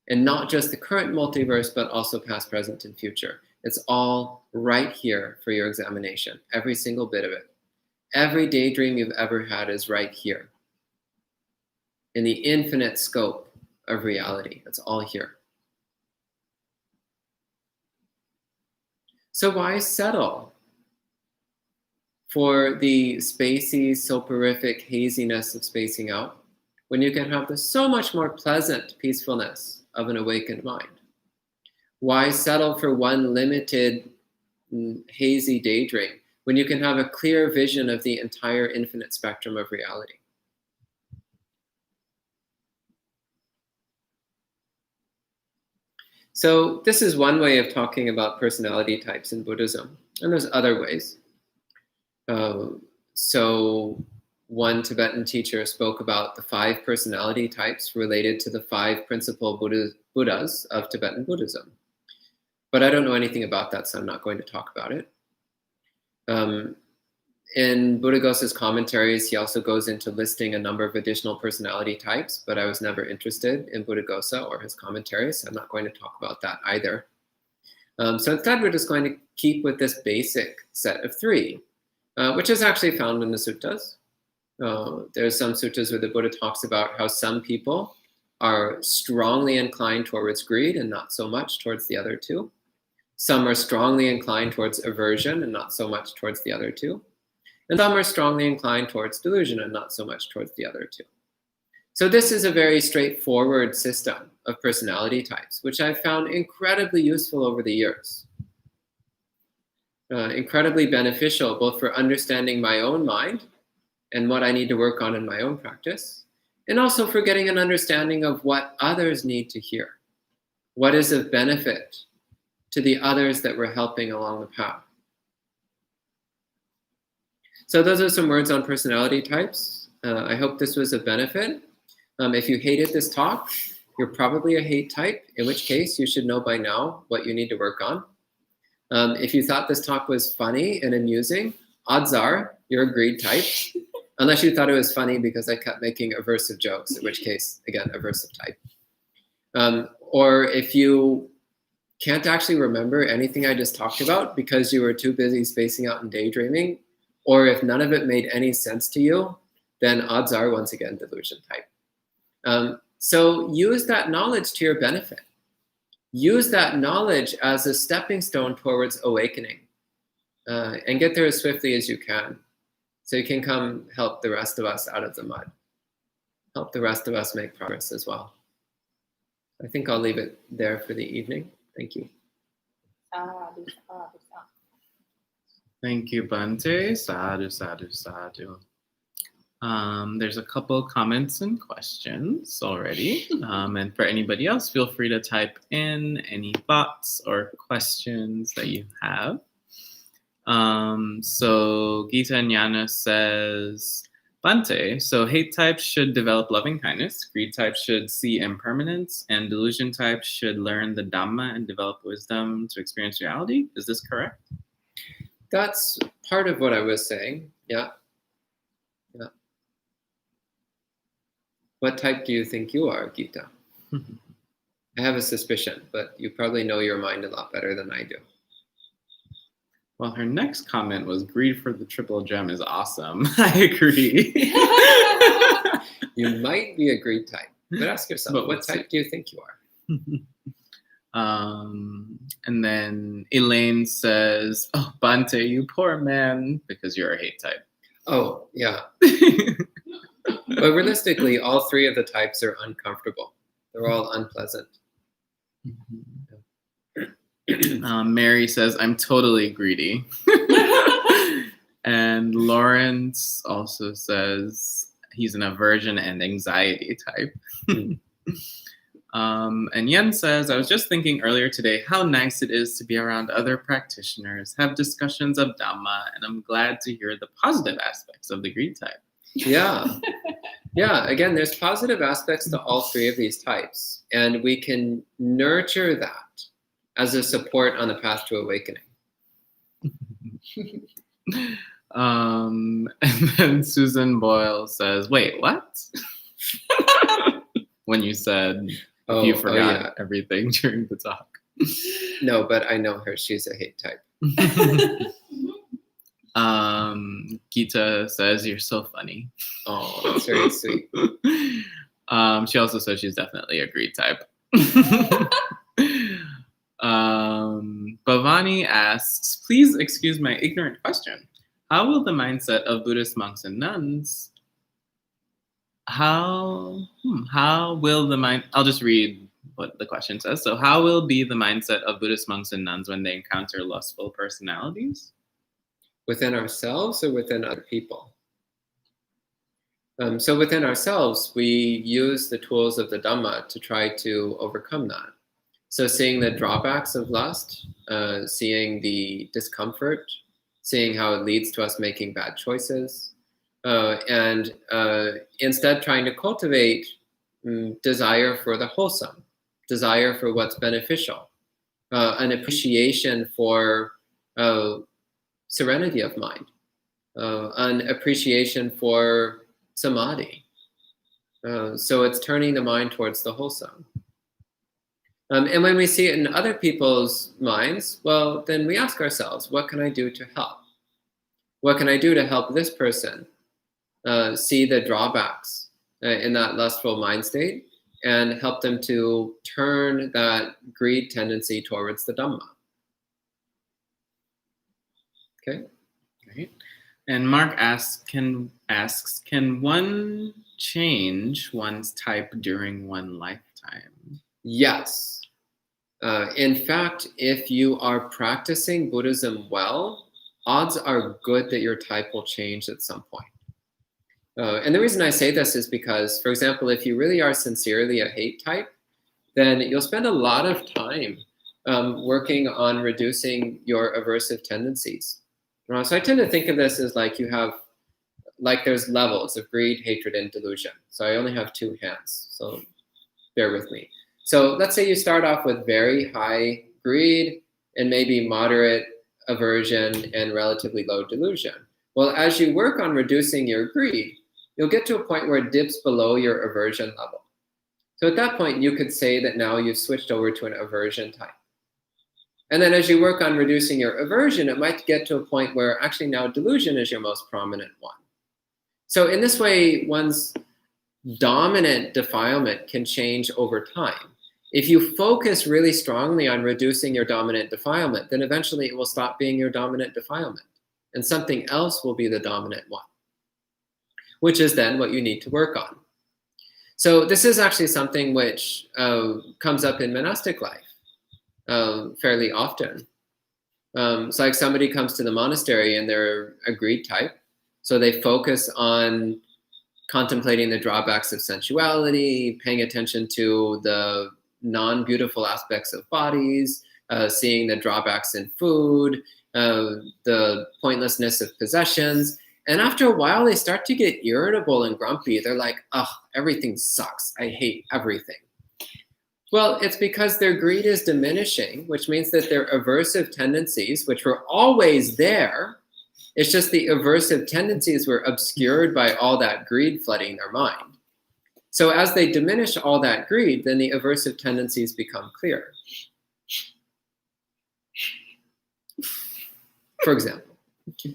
And not just the current multiverse, but also past, present, and future. It's all right here for your examination, every single bit of it. Every daydream you've ever had is right here, in the infinite scope of reality. It's all here. So why settle for the spacey, soporific haziness of spacing out, when you can have the so much more pleasant peacefulness of an awakened mind? Why settle for one limited, hazy daydream, when you can have a clear vision of the entire infinite spectrum of reality? So this is one way of talking about personality types in Buddhism, and there's other ways. So one Tibetan teacher spoke about the 5 personality types related to the 5 principal Buddhas of Tibetan Buddhism. But I don't know anything about that, so I'm not going to talk about it. In Buddhaghosa's commentaries, he also goes into listing a number of additional personality types, but I was never interested in Buddhaghosa or his commentaries, so I'm not going to talk about that either. So instead, we're just going to keep with this basic set of 3, which is actually found in the suttas. There's some suttas where the Buddha talks about how some people are strongly inclined towards greed and not so much towards the other 2. Some are strongly inclined towards aversion and not so much towards the other 2. And some are strongly inclined towards delusion and not so much towards the other 2. So this is a very straightforward system of personality types, which I've found incredibly useful over the years. Incredibly beneficial, both for understanding my own mind and what I need to work on in my own practice, and also for getting an understanding of what others need to hear. What is of benefit to the others that we're helping along the path. So those are some words on personality types. I hope this was of benefit. If you hated this talk, you're probably a hate type, in which case you should know by now what you need to work on. If you thought this talk was funny and amusing, odds are you're a greed type, unless you thought it was funny because I kept making aversive jokes, in which case, again, aversive type. Or if you can't actually remember anything I just talked about because you were too busy spacing out and daydreaming, or if none of it made any sense to you, then odds are, once again, delusion type. So use that knowledge to your benefit. Use that knowledge as a stepping stone towards awakening, and get there as swiftly as you can, so you can come help the rest of us out of the mud. Help the rest of us make progress as well. I think I'll leave it there for the evening. Thank you. Thank you, Bhante. Sadhu, sadhu, sadhu. There's a couple comments and questions already. And for anybody else, feel free to type in any thoughts or questions that you have. So Gita Jnana says, Bhante, so hate types should develop loving kindness, greed types should see impermanence, and delusion types should learn the Dhamma and develop wisdom to experience reality. Is this correct? That's part of what I was saying. Yeah. What type do you think you are, Gita? I have a suspicion, but you probably know your mind a lot better than I do. Well, her next comment was, greed for the triple gem is awesome. I agree. You might be a greed type, but ask yourself, what type do you think you are? And then Elaine says, oh, Bhante, you poor man, because you're a hate type. Oh, yeah. But realistically, all three of the types are uncomfortable. They're all unpleasant. Mary says, I'm totally greedy. And Lawrence also says he's an aversion and anxiety type. And Yen says, I was just thinking earlier today how nice it is to be around other practitioners, have discussions of Dhamma, and I'm glad to hear the positive aspects of the greed type. Yeah. Yeah, again, there's positive aspects to all three of these types, and we can nurture that as a support on the path to awakening. And then Susan Boyle says, wait, what? When you said you forgot everything during the talk. No, but I know her. She's a hate type. Gita says, you're so funny. Oh, that's very sweet. She also says she's definitely a greed type. Bhavani asks, please excuse my ignorant question. How will the mindset of Buddhist monks and nuns, I'll just read what the question says. So how will be the mindset of Buddhist monks and nuns when they encounter lustful personalities? Within ourselves or within other people? So within ourselves, we use the tools of the Dhamma to try to overcome that. So seeing the drawbacks of lust, seeing the discomfort, seeing how it leads to us making bad choices, and instead trying to cultivate desire for the wholesome, desire for what's beneficial, an appreciation for serenity of mind, an appreciation for samadhi. So it's turning the mind towards the wholesome. And when we see it in other people's minds, well, then we ask ourselves, what can I do to help? What can I do to help this person see the drawbacks in that lustful mind state and help them to turn that greed tendency towards the Dhamma? Okay. Great. And Mark asks, can asks, can one change one's type during one lifetime? Yes. In fact, if you are practicing Buddhism well, odds are good that your type will change at some point. And the reason I say this is because, for example, if you really are sincerely a hate type, then you'll spend a lot of time working on reducing your aversive tendencies. So I tend to think of this as like there's levels of greed, hatred, and delusion. So I only have two hands, so bear with me. So let's say you start off with very high greed and maybe moderate aversion and relatively low delusion. Well, as you work on reducing your greed, you'll get to a point where it dips below your aversion level. So at that point, you could say that now you've switched over to an aversion type. And then as you work on reducing your aversion, it might get to a point where actually now delusion is your most prominent one. So in this way, one's dominant defilement can change over time. If you focus really strongly on reducing your dominant defilement, then eventually it will stop being your dominant defilement, and something else will be the dominant one, which is then what you need to work on. So this is actually something which comes up in monastic life fairly often. So like somebody comes to the monastery and they're a greed type, so they focus on contemplating the drawbacks of sensuality, paying attention to the non-beautiful aspects of bodies, seeing the drawbacks in food, the pointlessness of possessions. And after a while, they start to get irritable and grumpy. They're like, ugh, everything sucks. I hate everything. Well, it's because their greed is diminishing, which means that their aversive tendencies, which were always there, it's just the aversive tendencies were obscured by all that greed flooding their mind. So as they diminish all that greed, then the aversive tendencies become clear. For example.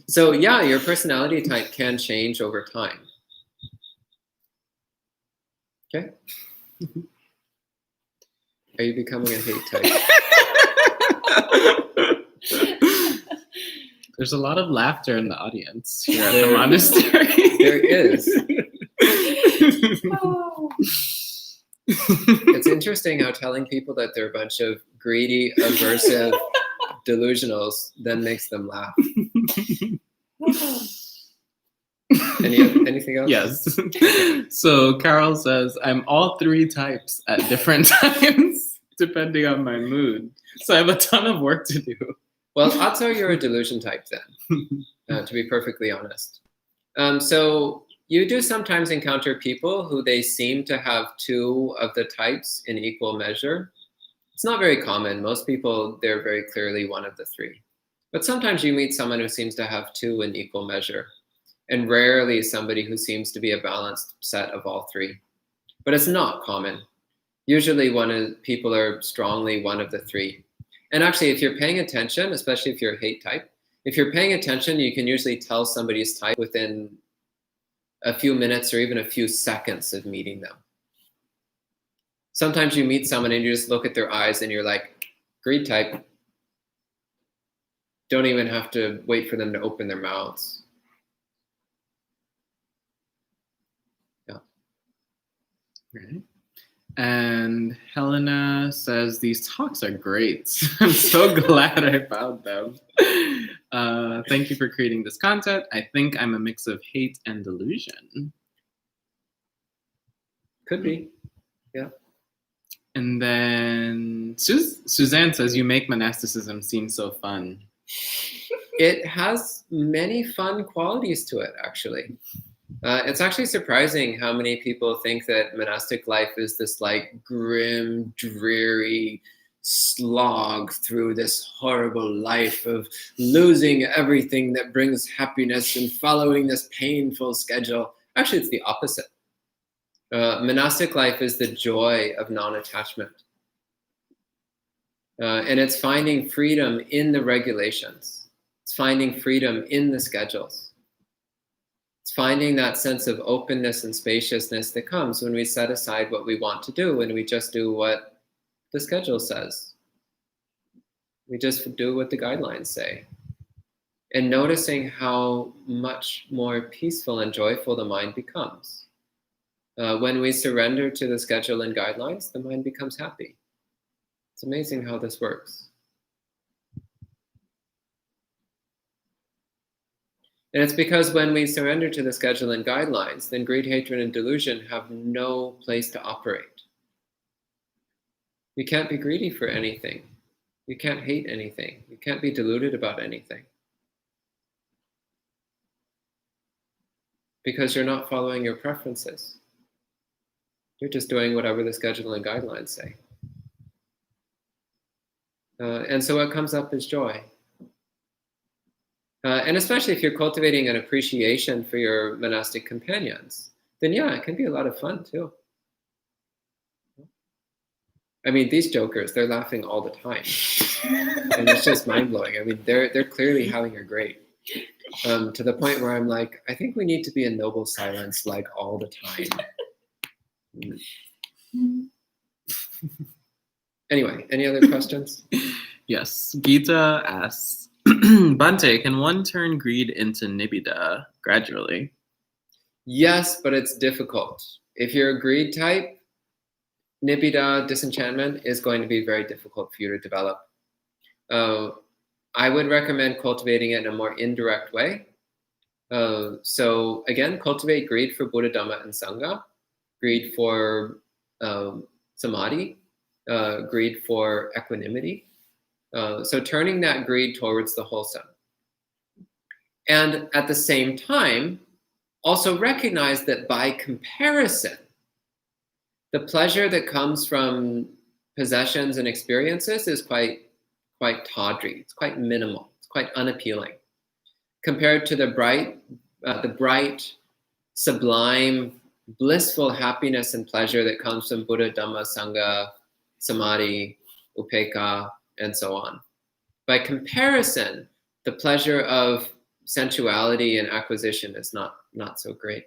So yeah, your personality type can change over time. Okay? Are you becoming a hate type? There's a lot of laughter in the audience here at the monastery. There is. It's interesting how telling people that they're a bunch of greedy, aversive delusionals then makes them laugh. Anything else? Yes. So Carol says, I'm all three types at different times, depending on my mood. So I have a ton of work to do. Well, odds are you're a delusion type then, to be perfectly honest. So you do sometimes encounter people who they seem to have two of the types in equal measure. It's not very common. Most people, they're very clearly one of the three. But sometimes you meet someone who seems to have two in equal measure, and rarely somebody who seems to be a balanced set of all three. But it's not common. Usually people are strongly one of the three. And actually, if you're paying attention, especially if you're a hate type, if you're paying attention, you can usually tell somebody's type within a few minutes or even a few seconds of meeting them. Sometimes you meet someone and you just look at their eyes and you're like, greed type. Don't even have to wait for them to open their mouths. Yeah. Right. And Helena says, these talks are great. I'm so glad I found them. Thank you for creating this content. I think I'm a mix of hate and delusion. Could be. Yeah. And then Suzanne says, you make monasticism seem so fun. It has many fun qualities to it, actually. It's actually surprising how many people think that monastic life is this like grim, dreary slog through this horrible life of losing everything that brings happiness and following this painful schedule. Actually, it's the opposite. Monastic life is the joy of non-attachment. And it's finding freedom in the regulations. It's finding freedom in the schedules. It's finding that sense of openness and spaciousness that comes when we set aside what we want to do and we just do what the schedule says. We just do what the guidelines say. and noticing how much more peaceful and joyful the mind becomes. When we surrender to the schedule and guidelines, the mind becomes happy. It's amazing how this works. And it's because when we surrender to the schedule and guidelines, then greed, hatred, and delusion have no place to operate. You can't be greedy for anything. You can't hate anything. You can't be deluded about anything. Because you're not following your preferences. You're just doing whatever the schedule and guidelines say. And so what comes up is joy. And especially if you're cultivating an appreciation for your monastic companions, then yeah, it can be a lot of fun too. I mean, these jokers, they're laughing all the time. And it's just mind-blowing. I mean, they're clearly having a great. To the point where I'm like, I think we need to be in noble silence like all the time. Anyway, any other questions? Yes. Gita asks, Bhante, can one turn greed into nibbida gradually? Yes, but it's difficult. If you're a greed type, nibbida, disenchantment, is going to be very difficult for you to develop. I would recommend cultivating it in a more indirect way. So again, cultivate greed for Buddha, Dhamma, and Sangha, greed for samadhi, greed for equanimity. So turning that greed towards the wholesome. And at the same time, also recognize that by comparison, the pleasure that comes from possessions and experiences is quite tawdry. It's quite minimal. It's quite unappealing compared to the bright, sublime, blissful happiness and pleasure that comes from Buddha, Dhamma, Sangha, samadhi, upekkha, and so on. By comparison, the pleasure of sensuality and acquisition is not so great.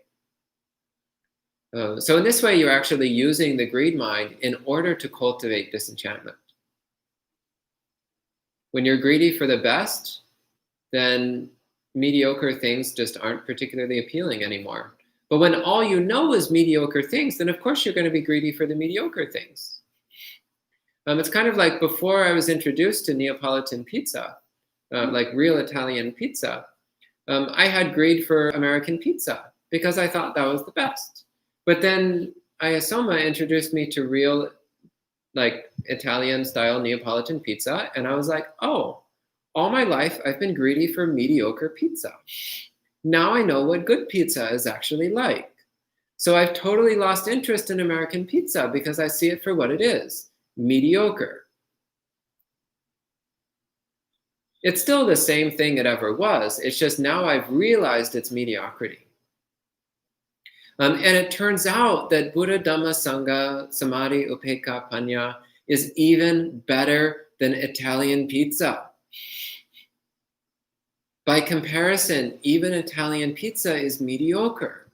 So in this way, you're actually using the greed mind in order to cultivate disenchantment. When you're greedy for the best, then mediocre things just aren't particularly appealing anymore. But when all you know is mediocre things, then of course you're going to be greedy for the mediocre things. It's kind of like before I was introduced to Neapolitan pizza, like real Italian pizza, I had greed for American pizza because I thought that was the best. But then Ayasoma introduced me to real like Italian style Neapolitan pizza. And I was like, oh, all my life I've been greedy for mediocre pizza. Now I know what good pizza is actually like. So I've totally lost interest in American pizza because I see it for what it is, mediocre. It's still the same thing it ever was. It's just now I've realized its mediocrity. And it turns out that Buddha, Dhamma, Sangha, Samadhi, Upekkha, Panya is even better than Italian pizza. By comparison, even Italian pizza is mediocre.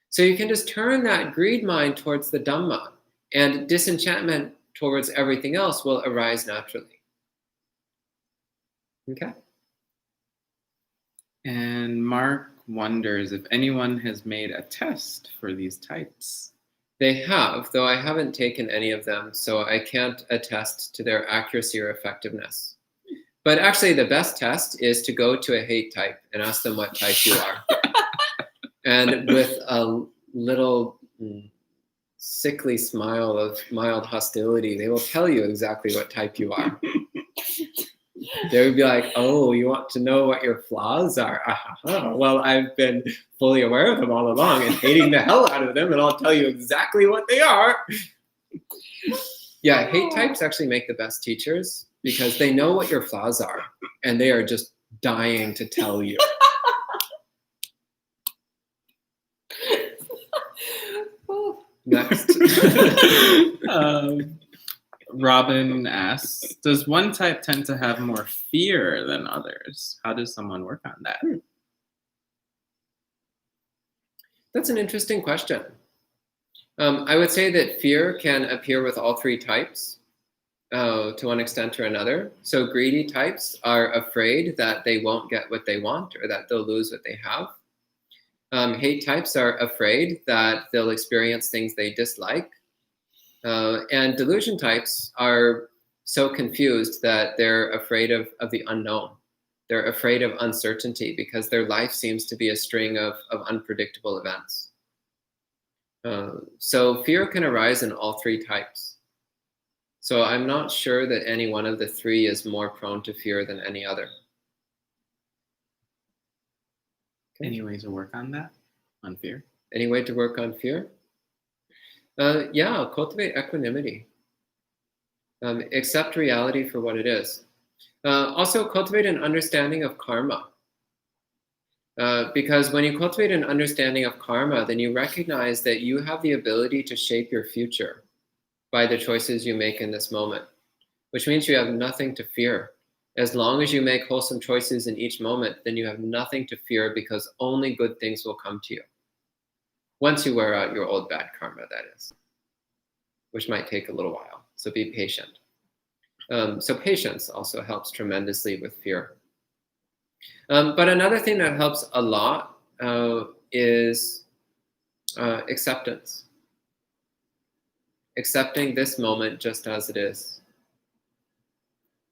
So you can just turn that greed mind towards the Dhamma, and disenchantment towards everything else will arise naturally. Okay? And Mark wonders if anyone has made a test for these types. They have, though I haven't taken any of them, so I can't attest to their accuracy or effectiveness. But actually, the best test is to go to a hate type and ask them what type you are. And with a little sickly smile of mild hostility, they will tell you exactly what type you are. They would be like, oh, you want to know what your flaws are? Well, I've been fully aware of them all along and hating the hell out of them, and I'll tell you exactly what they are. Yeah, hate types actually make the best teachers because they know what your flaws are, and they are just dying to tell you. Next. Robin asks, does one type tend to have more fear than others? How does someone work on that? That's an interesting question. I would say that fear can appear with all three types. to one extent or another. So greedy types are afraid that they won't get what they want or that they'll lose what they have. Hate types are afraid that they'll experience things they dislike. And delusion types are so confused that they're afraid of the unknown. They're afraid of uncertainty because their life seems to be a string of unpredictable events. So fear can arise in all three types. So I'm not sure that any one of the three is more prone to fear than any other. Okay. Any way to work on that? On fear? Any way to work on fear? Yeah, cultivate equanimity. Accept reality for what it is. Also, cultivate an understanding of karma. Because when you cultivate an understanding of karma, then you recognize that you have the ability to shape your future by the choices you make in this moment, which means you have nothing to fear. As long as you make wholesome choices in each moment, then you have nothing to fear because only good things will come to you. Once you wear out your old bad karma, that is, which might take a little while. So be patient. So patience also helps tremendously with fear. But another thing that helps a lot is acceptance. Accepting this moment just as it is.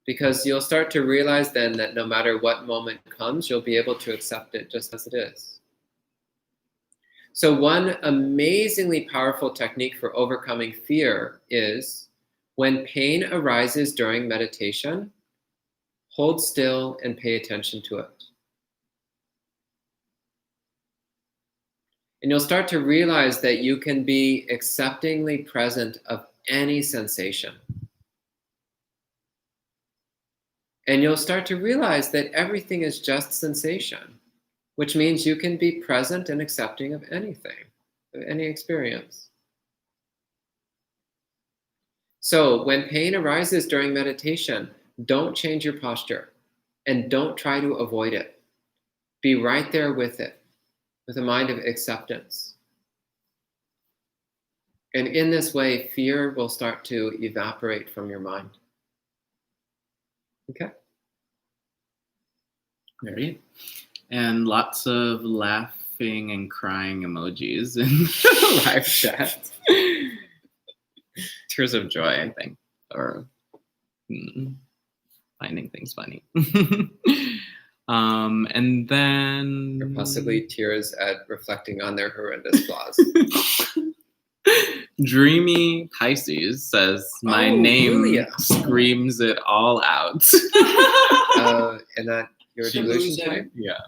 Because you'll start to realize then that no matter what moment comes, you'll be able to accept it just as it is. So one amazingly powerful technique for overcoming fear is when pain arises during meditation, hold still and pay attention to it. And you'll start to realize that you can be acceptingly present of any sensation. And you'll start to realize that everything is just sensation, which means you can be present and accepting of anything, of any experience. So when pain arises during meditation, don't change your posture and don't try to avoid it. Be right there with it, with a mind of acceptance. And in this way, fear will start to evaporate from your mind. Okay? Great. And lots of laughing and crying emojis in the live chat. Tears of joy, I think, or finding things funny. And then... Or possibly tears at reflecting on their horrendous flaws. Dreamy Pisces says, my name Julia screams it all out. And that you're a delusion type? Yeah.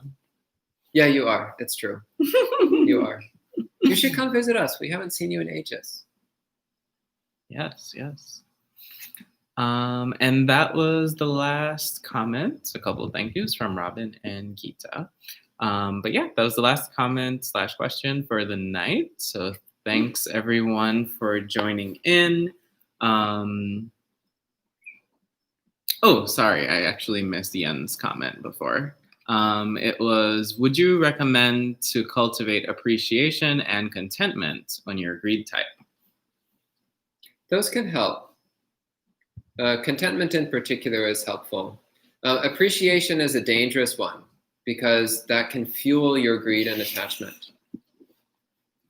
Yeah, you are. It's true. You are. You should come visit us. We haven't seen you in ages. Yes, yes. And that was the last comment. A couple of thank yous from Robin and Gita. But yeah, that was the last comment / question for the night. So thanks everyone for joining in. Oh, sorry, I actually missed Yen's comment before. It was, would you recommend to cultivate appreciation and contentment when you're a greed type? Those can help. Contentment in particular is helpful. Appreciation is a dangerous one because that can fuel your greed and attachment.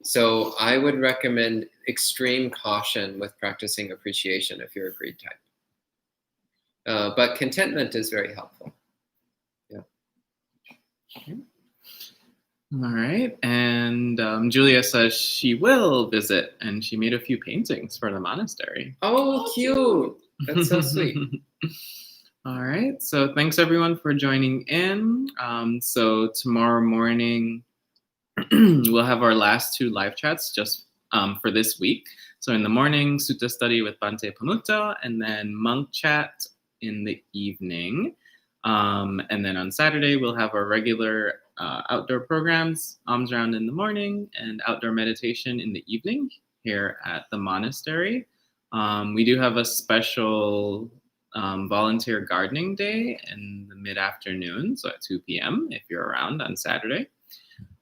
So I would recommend extreme caution with practicing appreciation if you're a greed type. But contentment is very helpful. Yeah. Okay. All right. And Julia says she will visit, and she made a few paintings for the monastery. Oh, cute. That's so sweet. All right. So thanks everyone for joining in. So tomorrow morning, we'll have our last 2 live chats just for this week. So in the morning, Sutta study with Bhante Pamutta, and then monk chat in the evening. And then on Saturday, we'll have our regular outdoor programs, alms round in the morning and outdoor meditation in the evening here at the monastery. We do have a special volunteer gardening day in the mid-afternoon, so at 2 p.m. if you're around on Saturday.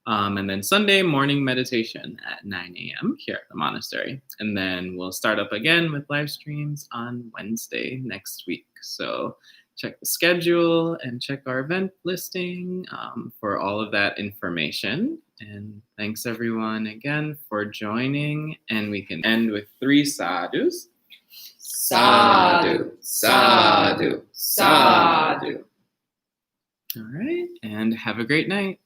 And then Sunday morning meditation at 9 a.m. here at the monastery. And then we'll start up again with live streams on Wednesday next week. So check the schedule and check our event listing for all of that information. And thanks everyone again for joining. And we can end with 3 sadhus. Sadhu, sadhu, sadhu. All right, and have a great night.